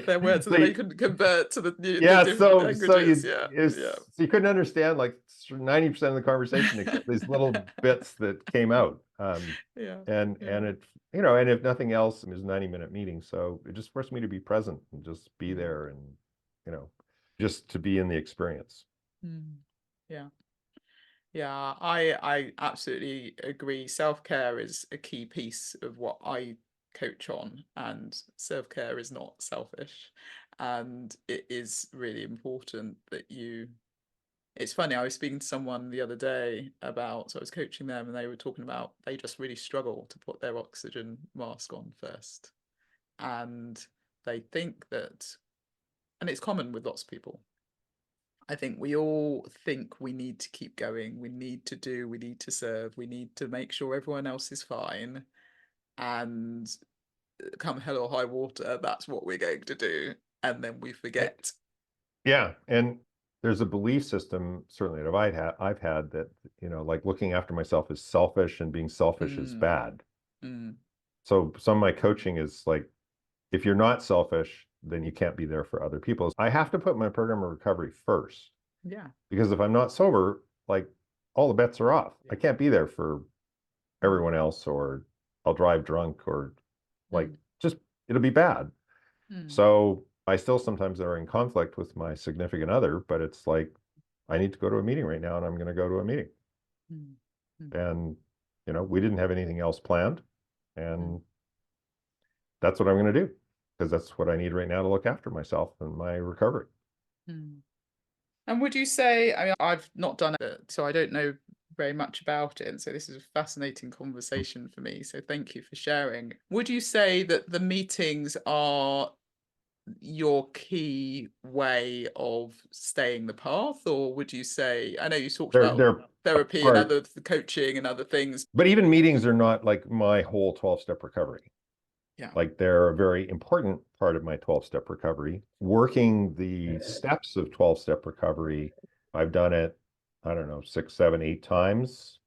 Their words that they couldn't convert to the yeah, different so languages. Yeah. Yeah. so you couldn't understand like 90% of the conversation except these little bits that came out. Yeah. And Yeah. it, you know, and if nothing else, it was a 90-minute meeting, so it just forced me to be present and just be there, and you know, just to be in the experience. Yeah. Yeah, I absolutely agree. Self-care is a key piece of what I coach on, and self-care is not selfish. And it is really important that you. It's funny, I was speaking to someone the other day about, so I was coaching them, and they were talking about they just really struggle to put their oxygen mask on first. And they think that, and it's common with lots of people. I think we all think we need to keep going. We need to do, we need to serve, we need to make sure everyone else is fine. And come hell or high water, that's what we're going to do. And then we forget. Yeah, and there's a belief system certainly that I've had that, you know, like looking after myself is selfish and being selfish is bad. Mm, So some of my coaching is like, if you're not selfish, then you can't be there for other people. I have to put my program of recovery first, yeah. because if I'm not sober, like all the bets are off. I can't be there for everyone else, or I'll drive drunk, or like just it'll be bad. So I still sometimes are in conflict with my significant other, but it's like, I need to go to a meeting right now, and I'm going to go to a meeting. And, you know, we didn't have anything else planned. And that's what I'm going to do, because that's what I need right now to look after myself and my recovery. And would you say, I mean, I've not done it, so I don't know very much about it. And so this is a fascinating conversation for me. So thank you for sharing. Would you say that the meetings are your key way of staying the path, or would you say, I know you talked about They're therapy and other coaching and other things, but even meetings are not like my whole 12-step recovery. yeah, Like they're a very important part of my 12-step recovery. Working the steps of 12-step recovery, I've done it, I don't know, 6, 7, 8 times.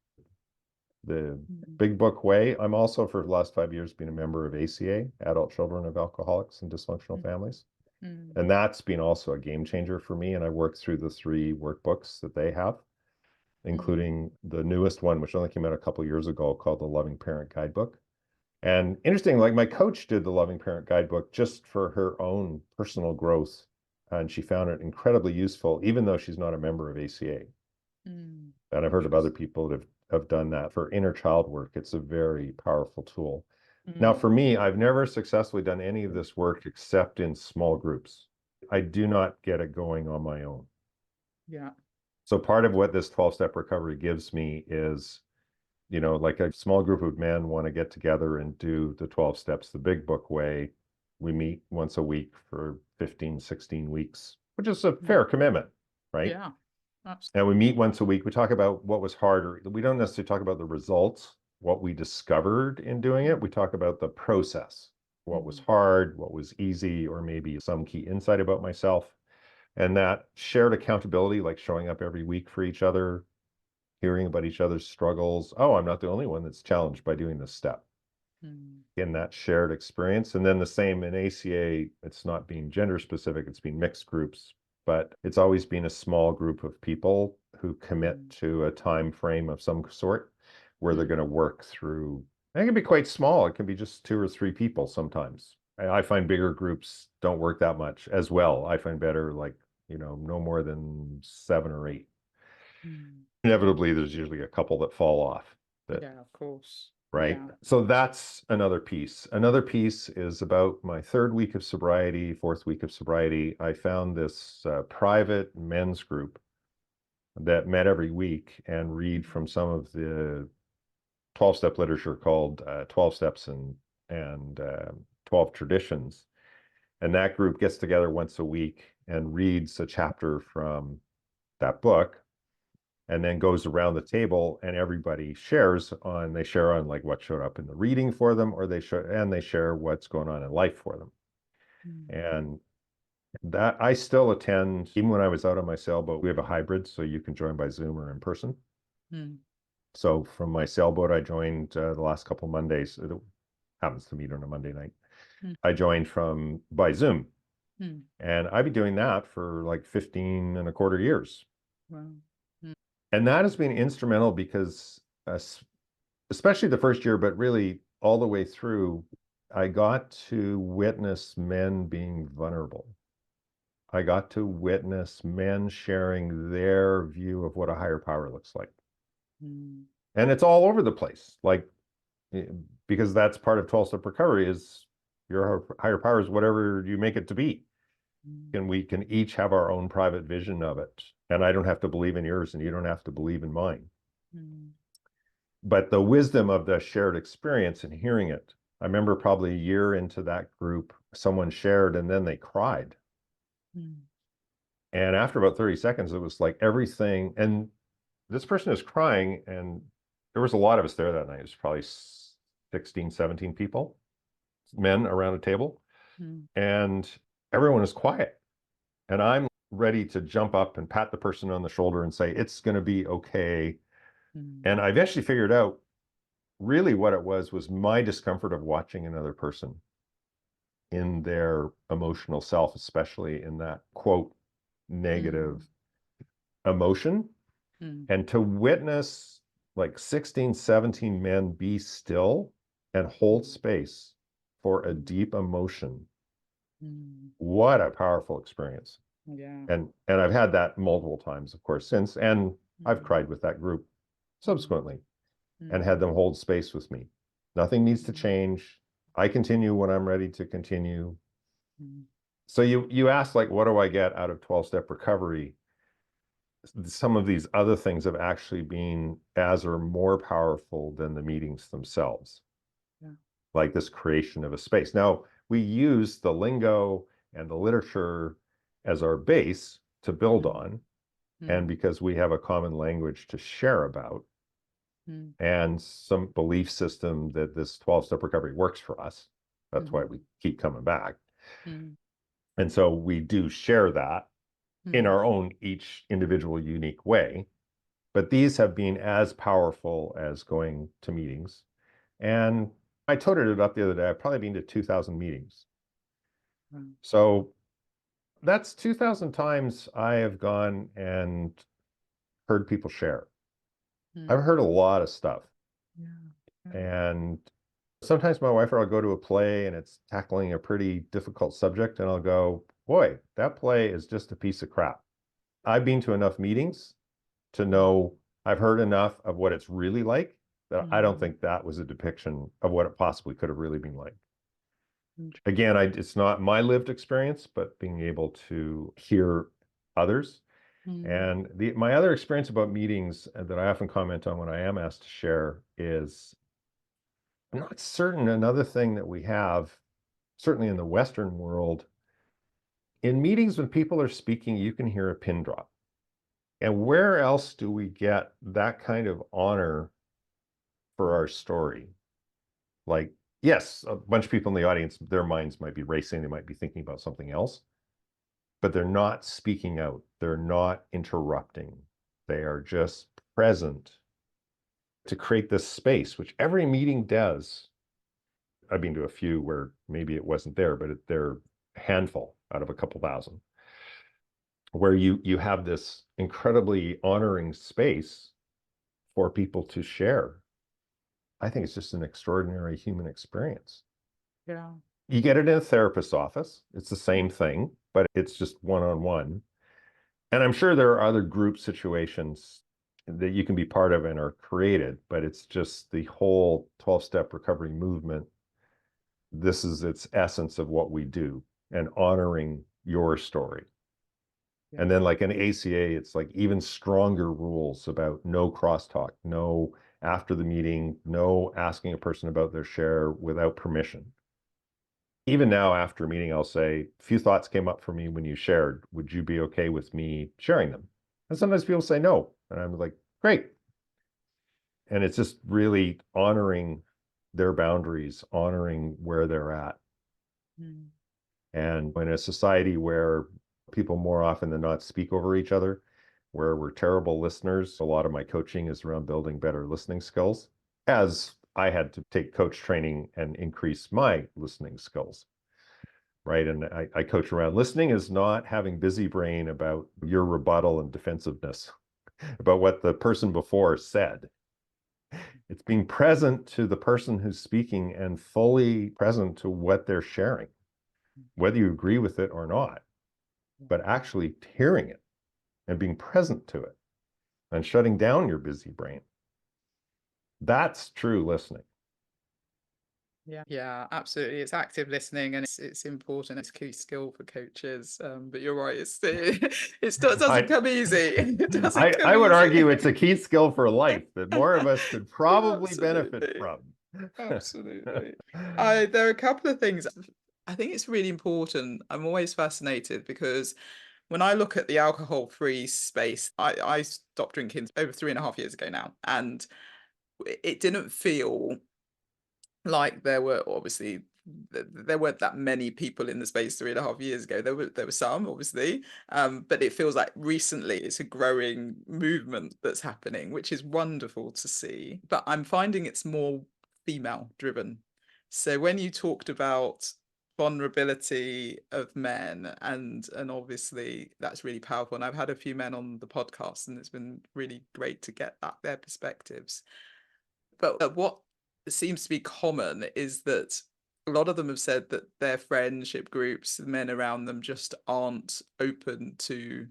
The big book way. I'm also, for the last 5 years, been a member of ACA, Adult Children of Alcoholics and Dysfunctional Families. And that's been also a game changer for me. And I worked through the 3 workbooks that they have, including the newest one, which only came out a couple of years ago, called the Loving Parent Guidebook. And interesting, like my coach did the Loving Parent Guidebook just for her own personal growth. And she found it incredibly useful, even though she's not a member of ACA. And I've heard of other people that have done that for inner child work. It's a very powerful tool. Now, for me, I've never successfully done any of this work except in small groups. I do not get it going on my own. Yeah. So part of what this 12-step recovery gives me is, you know, like a small group of men want to get together and do the 12 steps the big book way. We meet once a week for 15, 16 weeks, which is a fair commitment, right? Yeah, absolutely. And we meet once a week. We talk about what was harder. We don't necessarily talk about the results, what we discovered in doing it. We talk about the process, what was hard, what was easy, or maybe some key insight about myself. And that shared accountability, like showing up every week for each other, hearing about each other's struggles. Oh, I'm not the only one that's challenged by doing this step. In that shared experience. And then the same in ACA, it's not being gender specific, it's been mixed groups, but it's always been a small group of people who commit to a time frame of some sort where they're going to work through. And it can be quite small. It can be just 2 or 3 people sometimes. I find bigger groups don't work that much as well. I find better, like, you know, no more than 7 or 8. Inevitably, there's usually a couple that fall off. Yeah, of course. Right. Yeah. So that's another piece. Another piece is about my 3rd week of sobriety, 4th week of sobriety. I found this private men's group that met every week and read from some of the 12-step literature called 12 Steps and 12 Traditions. And that group gets together once a week and reads a chapter from that book, and then goes around the table and everybody shares on, like what showed up in the reading for them, or they share what's going on in life for them. And that I still attend, even when I was out on my sailboat. We have a hybrid, so you can join by Zoom or in person. So from my sailboat, I joined the last couple of Mondays. It happens to meet on a Monday night. I joined by Zoom. And I've been doing that for like 15 and a quarter years. Wow. And that has been instrumental because, especially the first year, but really all the way through, I got to witness men being vulnerable. I got to witness men sharing their view of what a higher power looks like. And it's all over the place, like, because that's part of 12-step recovery, is your higher power is whatever you make it to be. And we can each have our own private vision of it. And I don't have to believe in yours, and you don't have to believe in mine. But the wisdom of the shared experience and hearing it. I remember probably a year into that group, someone shared and then they cried. And after about 30 seconds, it was like everything. And this person is crying, and there was a lot of us there that night. It was probably 16, 17 people, men around a table. And everyone is quiet. And I'm ready to jump up and pat the person on the shoulder and say, it's going to be okay. And I eventually figured out really what it was my discomfort of watching another person in their emotional self, especially in that quote negative emotion. And to witness like 16, 17 men be still and hold space for a deep emotion. What a powerful experience. Yeah. And I've had that multiple times, of course, since, and I've cried with that group subsequently and had them hold space with me. Nothing needs to change. I continue when I'm ready to continue. So you asked, like, what do I get out of 12-step recovery? Some of these other things have actually been as or more powerful than the meetings themselves. Like this creation of a space. Now, we use the lingo and the literature as our base to build on, and because we have a common language to share about, and some belief system that this 12-step recovery works for us. That's why we keep coming back. And so we do share that in our own, each individual unique way. But these have been as powerful as going to meetings. And I toted it up the other day. I've probably been to 2,000 meetings. So that's 2,000 times I have gone and heard people share. I've heard a lot of stuff. And sometimes my wife or I'll go to a play and it's tackling a pretty difficult subject, and I'll go, boy, that play is just a piece of crap. I've been to enough meetings to know I've heard enough of what it's really like that I don't think that was a depiction of what it possibly could have really been like. Again, it's not my lived experience, but being able to hear others. And my other experience about meetings that I often comment on when I am asked to share is, I'm not certain, another thing that we have, certainly in the Western world, in meetings when people are speaking, you can hear a pin drop. And where else do we get that kind of honor for our story? Like, yes, a bunch of people in the audience, their minds might be racing, they might be thinking about something else, but they're not speaking out. They're not interrupting. They are just present to create this space, which every meeting does. I've been to a few where maybe it wasn't there, but they're a handful out of a couple thousand, where you have this incredibly honoring space for people to share. I think it's just an extraordinary human experience. Yeah. You get it in a therapist's office. It's the same thing, but it's just one-on-one. And I'm sure there are other group situations that you can be part of and are created, but it's just the whole 12-step recovery movement. This is its essence of what we do, and honoring your story. Yeah. And then like in ACA, it's like even stronger rules about no crosstalk, no after the meeting, no asking a person about their share without permission. Even now after a meeting, I'll say, a few thoughts came up for me when you shared. Would you be okay with me sharing them? And sometimes people say no. And I'm like, great. And it's just really honoring their boundaries, honoring where they're at. Mm. And in a society where people more often than not speak over each other, where we're terrible listeners, a lot of my coaching is around building better listening skills, as I had to take coach training and increase my listening skills. Right. And I coach around listening is not having busy brain about your rebuttal and defensiveness, about what the person before said. It's being present to the person who's speaking and fully present to what they're sharing, whether you agree with it or not, but actually hearing it and being present to it and shutting down your busy brain. That's true listening. Yeah, absolutely. It's active listening, and it's important. It's a key skill for coaches. But you're right. It doesn't come easy. It doesn't come I would argue easy. it's a key skill for life that more of us could probably benefit Absolutely. from. Absolutely. There are a couple of things. I think it's really important. I'm always fascinated because when I look at the alcohol-free space, I stopped drinking over 3.5 years ago now, and it didn't feel like there were obviously there weren't that many people in the space 3.5 years ago. There were some, obviously, but it feels like recently it's a growing movement that's happening, which is wonderful to see. But I'm finding it's more female driven. So when you talked about vulnerability of men, and obviously that's really powerful, and I've had a few men on the podcast, and it's been really great to get their perspectives. But what seems to be common is that a lot of them have said that their friendship groups, the men around them, just aren't open to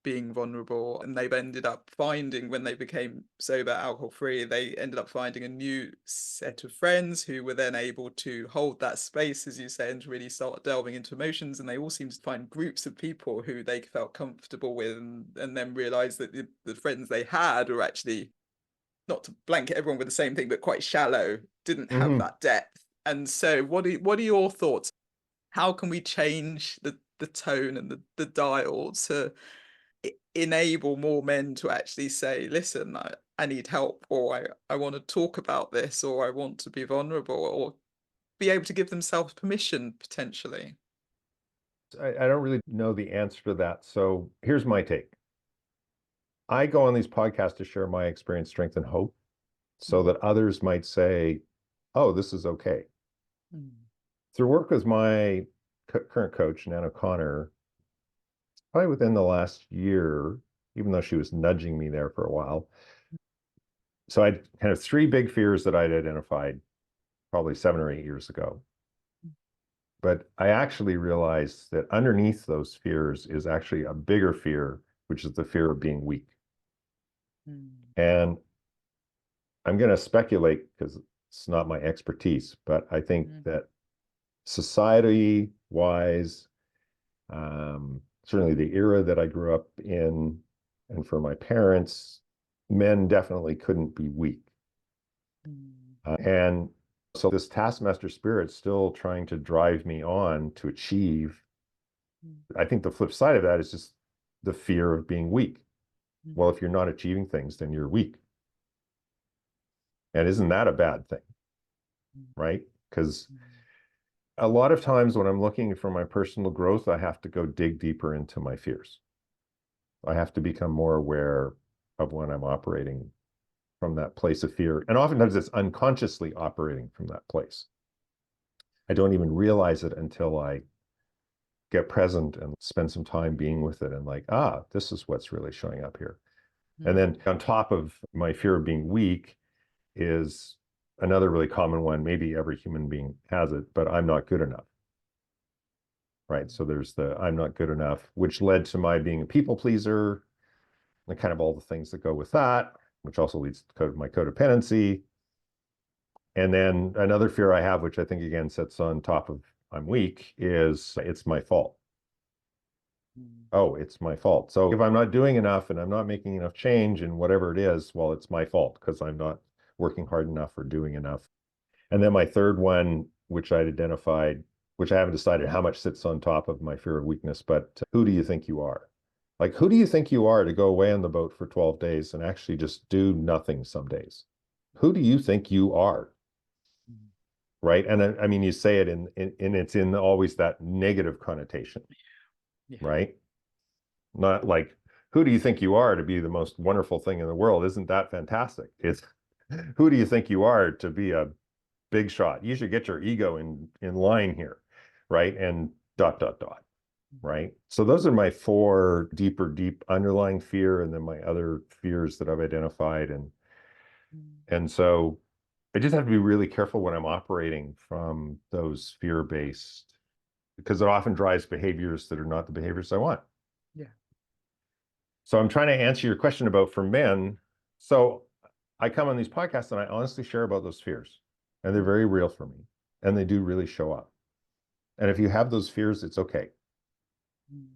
being vulnerable. And they've ended up finding, when they became sober, alcohol free, they ended up finding a new set of friends who were then able to hold that space, as you say, and really start delving into emotions. And they all seem to find groups of people who they felt comfortable with, and then realize that the friends they had were actually, not to blanket everyone with the same thing, but quite shallow, didn't have Mm-hmm. that depth. And so what are your thoughts? How can we change the tone and the dial to enable more men to actually say, listen, I need help, or I want to talk about this, or I want to be vulnerable, or be able to give themselves permission potentially? I don't really know the answer to that. So here's my take. I go on these podcasts to share my experience, strength, and hope so Mm. that others might say, oh, this is okay. Mm. Through work with my current coach, Nan O'Connor, probably within the last year, even though she was nudging me there for a while. So I had kind of three big fears that I'd identified probably 7 or 8 years ago. But I actually realized that underneath those fears is actually a bigger fear, which is the fear of being weak. Mm. And I'm going to speculate because it's not my expertise, but I think Mm. that society wise, certainly the era that I grew up in, and for my parents, men definitely couldn't be weak. Mm. And so this taskmaster spirit still trying to drive me on to achieve. Mm. I think the flip side of that is just the fear of being weak. Mm. Well, if you're not achieving things, then you're weak. And isn't that a bad thing? Right? Because Mm. a lot of times when I'm looking for my personal growth, I have to go dig deeper into my fears. I have to become more aware of when I'm operating from that place of fear. And oftentimes it's unconsciously operating from that place. I don't even realize it until I get present and spend some time being with it and like, this is what's really showing up here. And Mm. then on top of my fear of being weak is another really common one. Maybe every human being has it, but I'm not good enough. Right. So there's the I'm not good enough, which led to my being a people pleaser and kind of all the things that go with that, which also leads to my codependency. And then another fear I have, which I think again sits on top of I'm weak, is it's my fault. Oh, it's my fault. So if I'm not doing enough and I'm not making enough change in whatever it is, well, it's my fault because I'm not working hard enough or doing enough. And then my third one, which I'd identified, which I haven't decided how much sits on top of my fear of weakness, but who do you think you are? Like, who do you think you are to go away on the boat for 12 days and actually just do nothing some days? Who do you think you are? Right. And I mean, you say it and it's in always that negative connotation, Yeah. right? Not like, who do you think you are to be the most wonderful thing in the world? Isn't that fantastic? It's who do you think you are to be a big shot? You should get your ego in line here, right? And dot, dot, dot, right? So those are my four deep underlying fear, and then my other fears that I've identified. And so I just have to be really careful when I'm operating from those fear-based, because it often drives behaviors that are not the behaviors I want. Yeah. So I'm trying to answer your question about for men. So I come on these podcasts and I honestly share about those fears, and they're very real for me, and they do really show up. And if you have those fears, it's okay.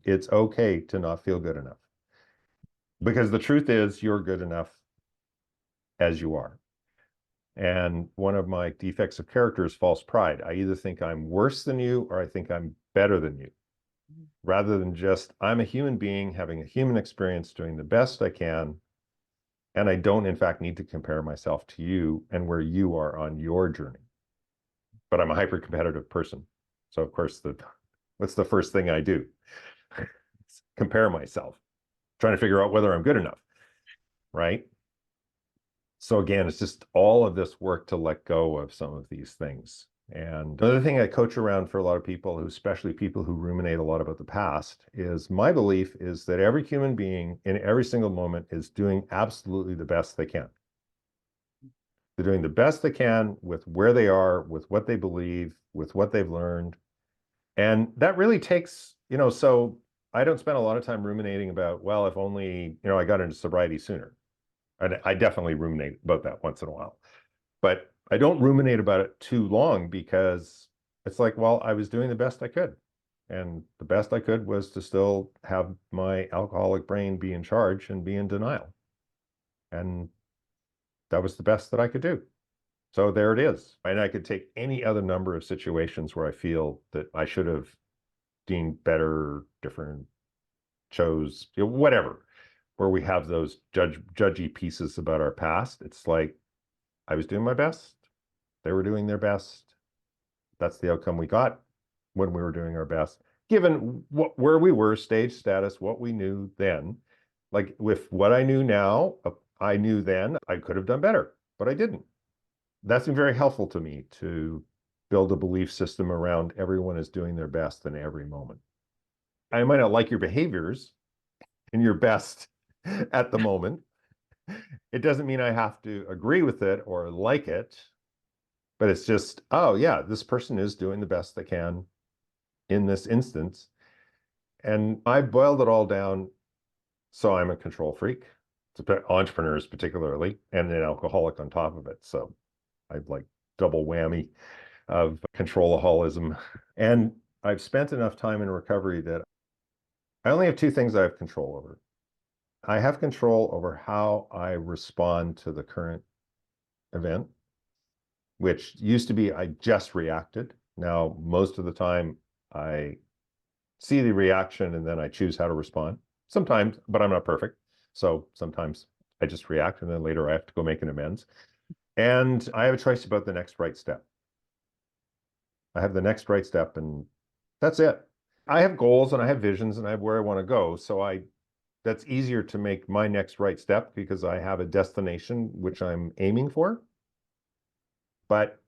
It's okay to not feel good enough, because the truth is you're good enough as you are. And one of my defects of character is false pride. I either think I'm worse than you or I think I'm better than you, rather than just I'm a human being having a human experience doing the best I can. And I don't, in fact, need to compare myself to you and where you are on your journey. But I'm a hyper competitive person. So, of course, what's the first thing I do? Compare myself, trying to figure out whether I'm good enough, right? So again, it's just all of this work to let go of some of these things. And another thing I coach around for a lot of people, especially people who ruminate a lot about the past, is my belief is that every human being in every single moment is doing absolutely the best they can. They're doing the best they can with where they are, with what they believe, with what they've learned. And that really takes, so I don't spend a lot of time ruminating about, well, if only, I got into sobriety sooner. And I definitely ruminate about that once in a while. But I don't ruminate about it too long, because it's like, well, I was doing the best I could. And the best I could was to still have my alcoholic brain be in charge and be in denial. And that was the best that I could do. So there it is. And I could take any other number of situations where I feel that I should have deemed better, different, chose, whatever, where we have those judgy pieces about our past. It's like, I was doing my best. They were doing their best. That's the outcome we got when we were doing our best, given where we were, stage status, what we knew then. Like with what I knew now, I knew then I could have done better, but I didn't. That's been very helpful to me to build a belief system around everyone is doing their best in every moment. I might not like your behaviors and your best at the moment. It doesn't mean I have to agree with it or like it, but it's just, oh yeah, this person is doing the best they can in this instance. And I boiled it all down. So I'm a control freak, entrepreneurs particularly, and an alcoholic on top of it. So I've like double whammy of controlaholicism. And I've spent enough time in recovery that I only have two things I have control over. I have control over how I respond to the current event, which used to be I just reacted. Now, most of the time, I see the reaction and then I choose how to respond. Sometimes, but I'm not perfect. So sometimes I just react and then later I have to go make an amends. And I have a choice about the next right step. I have the next right step, and that's it. I have goals and I have visions and I have where I want to go. So that's easier to make my next right step because I have a destination which I'm aiming for. But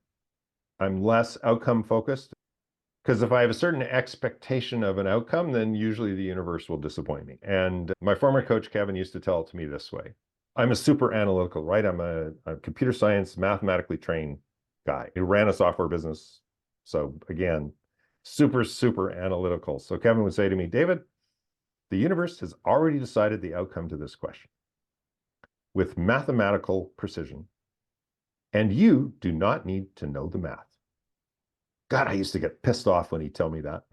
I'm less outcome focused, because if I have a certain expectation of an outcome, then usually the universe will disappoint me. And my former coach, Kevin, used to tell it to me this way. I'm a super analytical, right? I'm a computer science, mathematically trained guy who ran a software business. So again, super analytical. So Kevin would say to me, David, the universe has already decided the outcome to this question with mathematical precision, and you do not need to know the math. God, I used to get pissed off when he'd tell me that.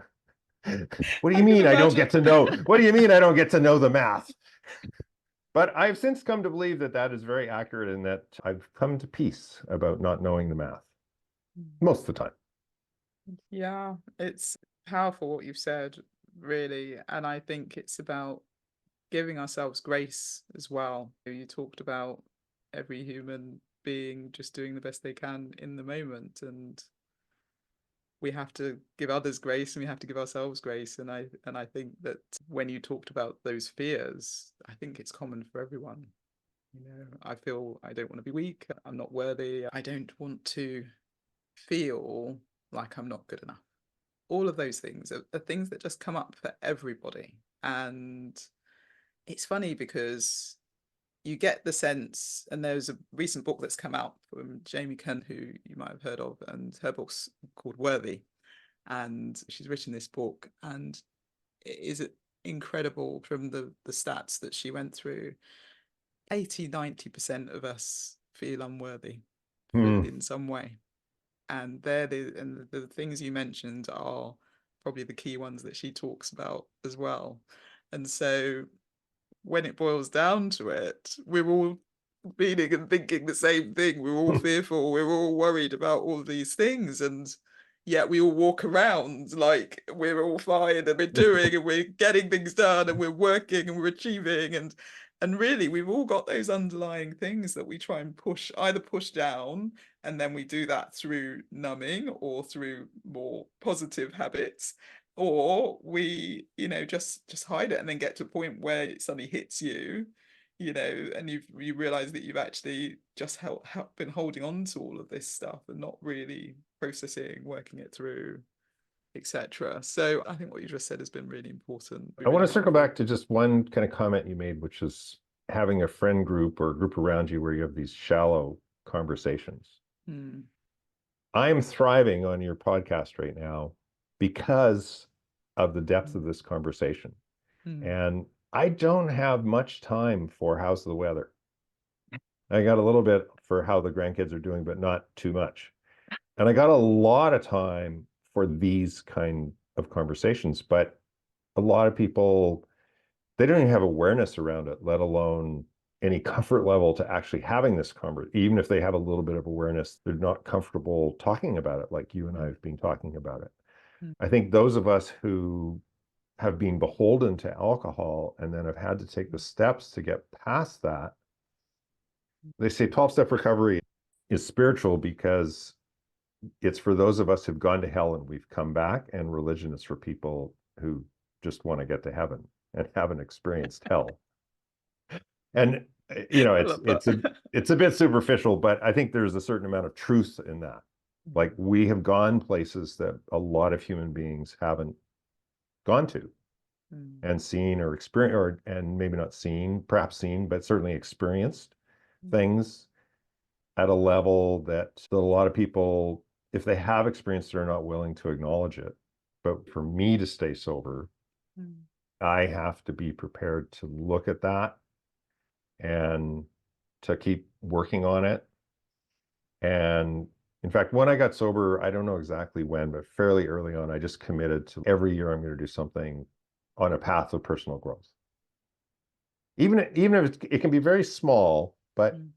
What do you I can mean I don't imagine. get to know? What do you mean I don't get to know the math? But I've since come to believe that that is very accurate and that I've come to peace about not knowing the math most of the time. Yeah, it's powerful what you've said, really. And I think it's about giving ourselves grace as well. You talked about every human being just doing the best they can in the moment, and we have to give others grace and we have to give ourselves grace. And I think that when you talked about those fears, I think it's common for everyone. I feel I don't want to be weak, I'm not worthy, I don't want to feel like I'm not good enough. All of those things are things that just come up for everybody. And it's funny because you get the sense, and there's a recent book that's come out from Jamie Kern, who you might have heard of, and her book's called Worthy. And she's written this book, and it is incredible from the stats that she went through. 80-90% of us feel unworthy in some way. And the things you mentioned are probably the key ones that she talks about as well. And so when it boils down to it, we're all feeling and thinking the same thing. We're all fearful. We're all worried about all these things. And yet we all walk around like we're all fine and we're doing and we're getting things done and we're working and we're achieving. And really, we've all got those underlying things that we try and either push down, and then we do that through numbing or through more positive habits, or we just hide it and then get to a point where it suddenly hits you, and you realize that you've actually just been holding on to all of this stuff and not really processing, working it through, etc. So I think what you just said has been really important, I want really to circle helpful. back to just one kind of comment you made, which is having a friend group or a group around you where you have these shallow conversations. Mm. I'm thriving on your podcast right now because of the depth of this conversation. Mm. And I don't have much time for how's the weather. I got a little bit for how the grandkids are doing, but not too much. And I got a lot of time for these kind of conversations, but a lot of people, they don't even have awareness around it, let alone any comfort level to actually having this conversation. Even if they have a little bit of awareness, they're not comfortable talking about it like you and I have been talking about it. Mm. I think those of us who have been beholden to alcohol and then have had to take the steps to get past that, they say 12-step recovery is spiritual because it's for those of us who've gone to hell and we've come back, and religion is for people who just want to get to heaven and haven't experienced hell. And I it's love it's a that. it's a bit superficial, but I think there's a certain amount of truth in that. Like, we have gone places that a lot of human beings haven't gone to Mm. and seen or experienced, or and maybe not seen, perhaps seen, but certainly experienced things at a level that a lot of people, if they have experienced it, are not willing to acknowledge it. But for me to stay sober, Mm. I have to be prepared to look at that and to keep working on it. And in fact, when I got sober, I don't know exactly when, but fairly early on, I just committed to every year I'm going to do something on a path of personal growth. Even if it can be very small, but Mm.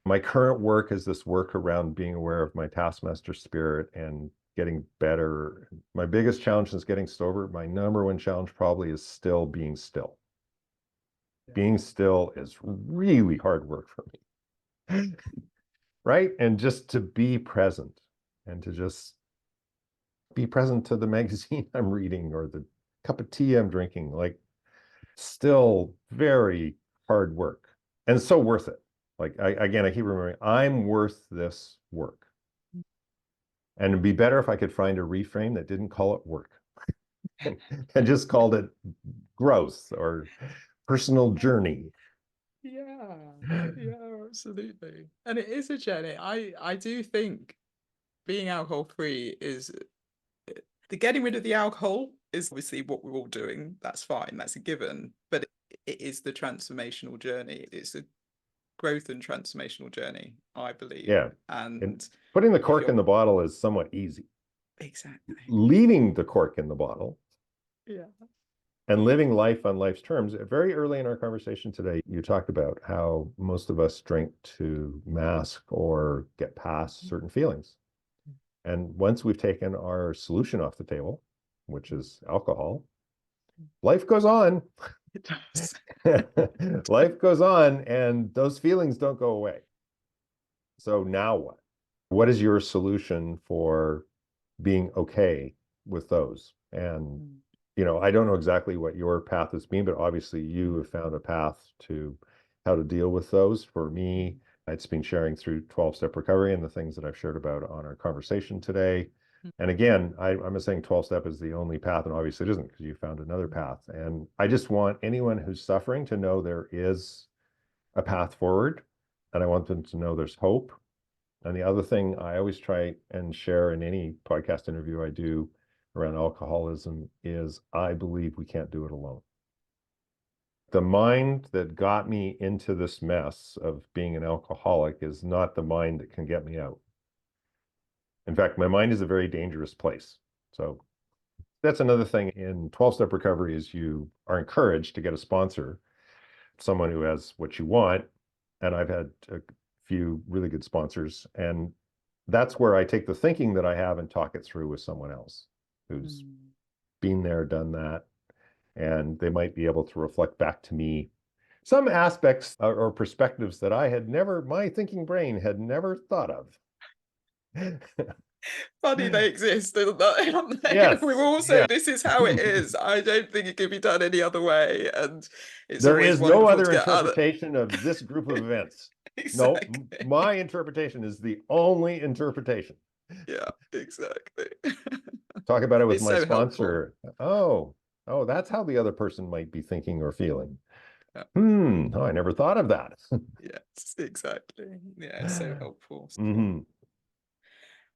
my current work is this work around being aware of my taskmaster spirit and getting better. My biggest challenge is getting sober. My number one challenge probably is still being still. Being still is really hard work for me, right? And just to be present and to just be present to the magazine I'm reading or the cup of tea I'm drinking, like, still very hard work and so worth it. Like, again, I keep remembering, I'm worth this work. And it'd be better if I could find a reframe that didn't call it work and just called it growth or personal journey. Yeah, yeah, absolutely. And it is a journey. I do think being alcohol free is the getting rid of the alcohol is obviously what we're all doing. That's fine. That's a given. But it is the transformational journey. It's a growth and transformational journey, I believe. Yeah. And And putting the if cork in you're the bottle is somewhat easy. exactly, Leaving the cork in the bottle Yeah. And living life on life's terms. Very early in our conversation today, you talked about how most of us drink to mask or get past certain feelings. And once we've taken our solution off the table, which is alcohol, life goes on. It does. Life goes on, and those feelings don't go away. So now what? What is your solution for being okay with those? And I don't know exactly what your path has been, but obviously you have found a path to how to deal with those. For me, it's been sharing through 12-step recovery and the things that I've shared about on our conversation today. And again, I'm not saying 12-step is the only path, and obviously it isn't, because you found another path. And I just want anyone who's suffering to know there is a path forward, and I want them to know there's hope. And the other thing I always try and share in any podcast interview I do around alcoholism is I believe we can't do it alone. The mind that got me into this mess of being an alcoholic is not the mind that can get me out. In fact, my mind is a very dangerous place. So that's another thing in 12-step recovery is you are encouraged to get a sponsor, someone who has what you want. And I've had a few really good sponsors. And that's where I take the thinking that I have and talk it through with someone else who's been there, done that. And they might be able to reflect back to me some aspects or perspectives that my thinking brain had never thought of. Funny they exist, aren't they? Yes. We're also, this is how it is. I don't think it can be done any other way. And it's There always is no wonderful other to get other. interpretation of this group of events. No, Exactly. my interpretation is the only interpretation. Yeah, exactly. Talk about it with It's my so helpful. sponsor. Oh, that's how the other person might be thinking or feeling. Yeah. Oh, I never thought of that. Yes, exactly. Yeah, it's so helpful. Mhm.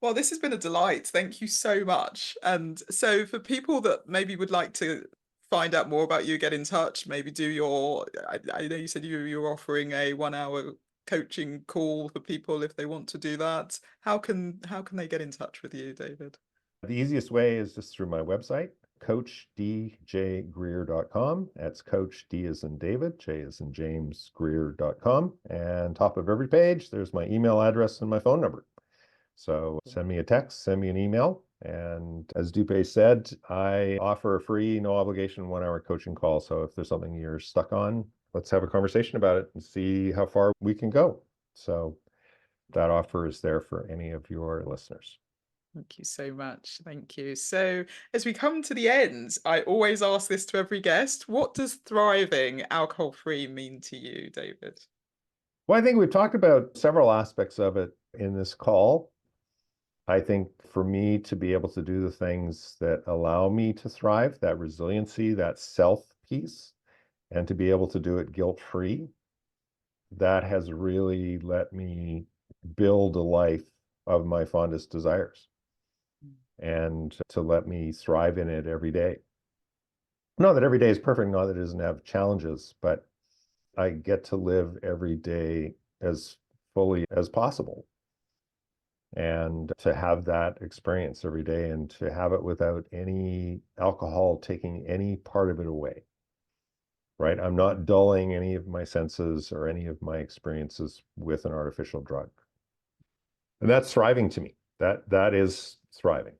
Well, this has been a delight. Thank you so much. And so for people that maybe would like to find out more about you, get in touch, maybe do I know you said you're offering a 1 hour coaching call for people if they want to do that. How can they get in touch with you, David? The easiest way is just through my website, coachdjgreer.com. That's Coach D as in David, J as in James, Greer.com. And top of every page, there's my email address and my phone number. So send me a text, send me an email. And as Dupe said, I offer a free, no obligation 1 hour coaching call. So if there's something you're stuck on, let's have a conversation about it and see how far we can go. So that offer is there for any of your listeners. Thank you so much. Thank you. So as we come to the end, I always ask this to every guest. What does thriving alcohol-free mean to you, David? Well, I think we've talked about several aspects of it in this call. I think for me to be able to do the things that allow me to thrive, that resiliency, that self piece, and to be able to do it guilt-free, that has really let me build a life of my fondest desires and to let me thrive in it every day. Not that every day is perfect, not that it doesn't have challenges, but I get to live every day as fully as possible. And to have that experience every day and to have it without any alcohol taking any part of it away, right? I'm not dulling any of my senses or any of my experiences with an artificial drug. And that's thriving to me. That is thriving.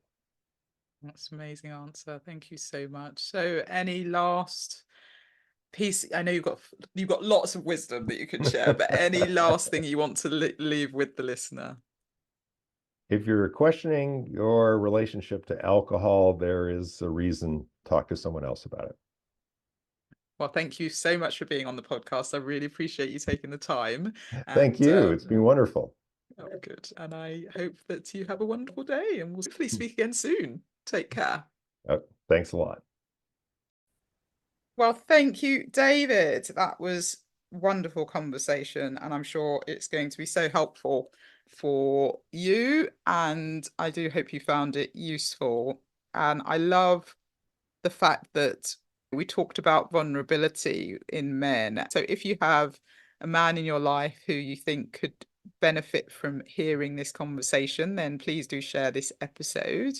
That's an amazing answer. Thank you so much. So any last piece? I know you've got lots of wisdom that you could share, but any last thing you want to leave with the listener? If you're questioning your relationship to alcohol, there is a reason. Talk to someone else about it. Well, thank you so much for being on the podcast. I really appreciate you taking the time. Thank And you. It's been wonderful. oh, good. And I hope that you have a wonderful day and we'll hopefully speak again soon. Take care. Thanks a lot. Well, thank you, David. That was wonderful conversation, and I'm sure it's going to be so helpful for you. And I do hope you found it useful. And I love the fact that we talked about vulnerability in men. So if you have a man in your life who you think could benefit from hearing this conversation, then please do share this episode.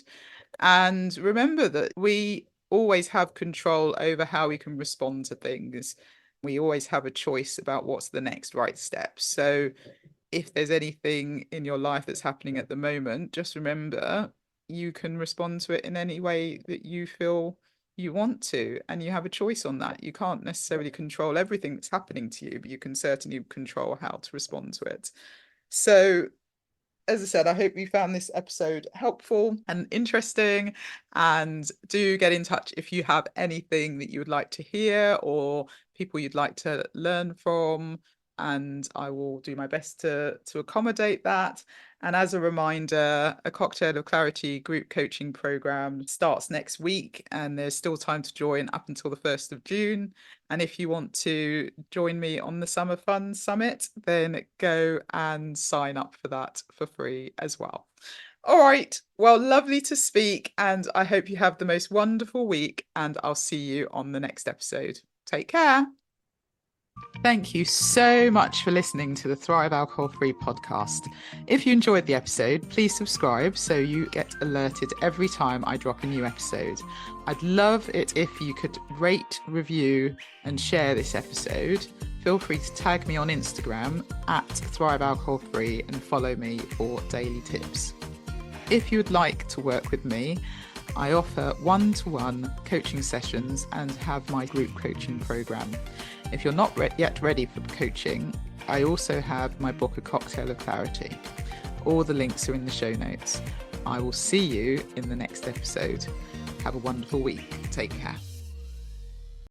And remember that we always have control over how we can respond to things. We always have a choice about what's the next right step. So if there's anything in your life that's happening at the moment, just remember you can respond to it in any way that you feel you want to, and you have a choice on that. You can't necessarily control everything that's happening to you, but you can certainly control how to respond to it. So as I said, I hope you found this episode helpful and interesting, and do get in touch if you have anything that you would like to hear or people you'd like to learn from, and I will do my best to accommodate that. And as a reminder, a Cocktail of Clarity group coaching program starts next week, and there's still time to join up until the 1st of June. And if you want to join me on the Summer Fun Summit, then go and sign up for that for free as well. All right, well, lovely to speak, and I hope you have the most wonderful week, and I'll see you on the next episode. Take care. Thank you so much for listening to the Thrive Alcohol Free podcast. If you enjoyed the episode, please subscribe so you get alerted every time I drop a new episode. I'd love it if you could rate, review, and share this episode. Feel free to tag me on Instagram at Thrive Alcohol Free and follow me for daily tips. If you would like to work with me, I offer one-to-one coaching sessions and have my group coaching program. If you're not yet ready for coaching, I also have my book, A Cocktail of Clarity. All the links are in the show notes. I will see you in the next episode. Have a wonderful week. Take care.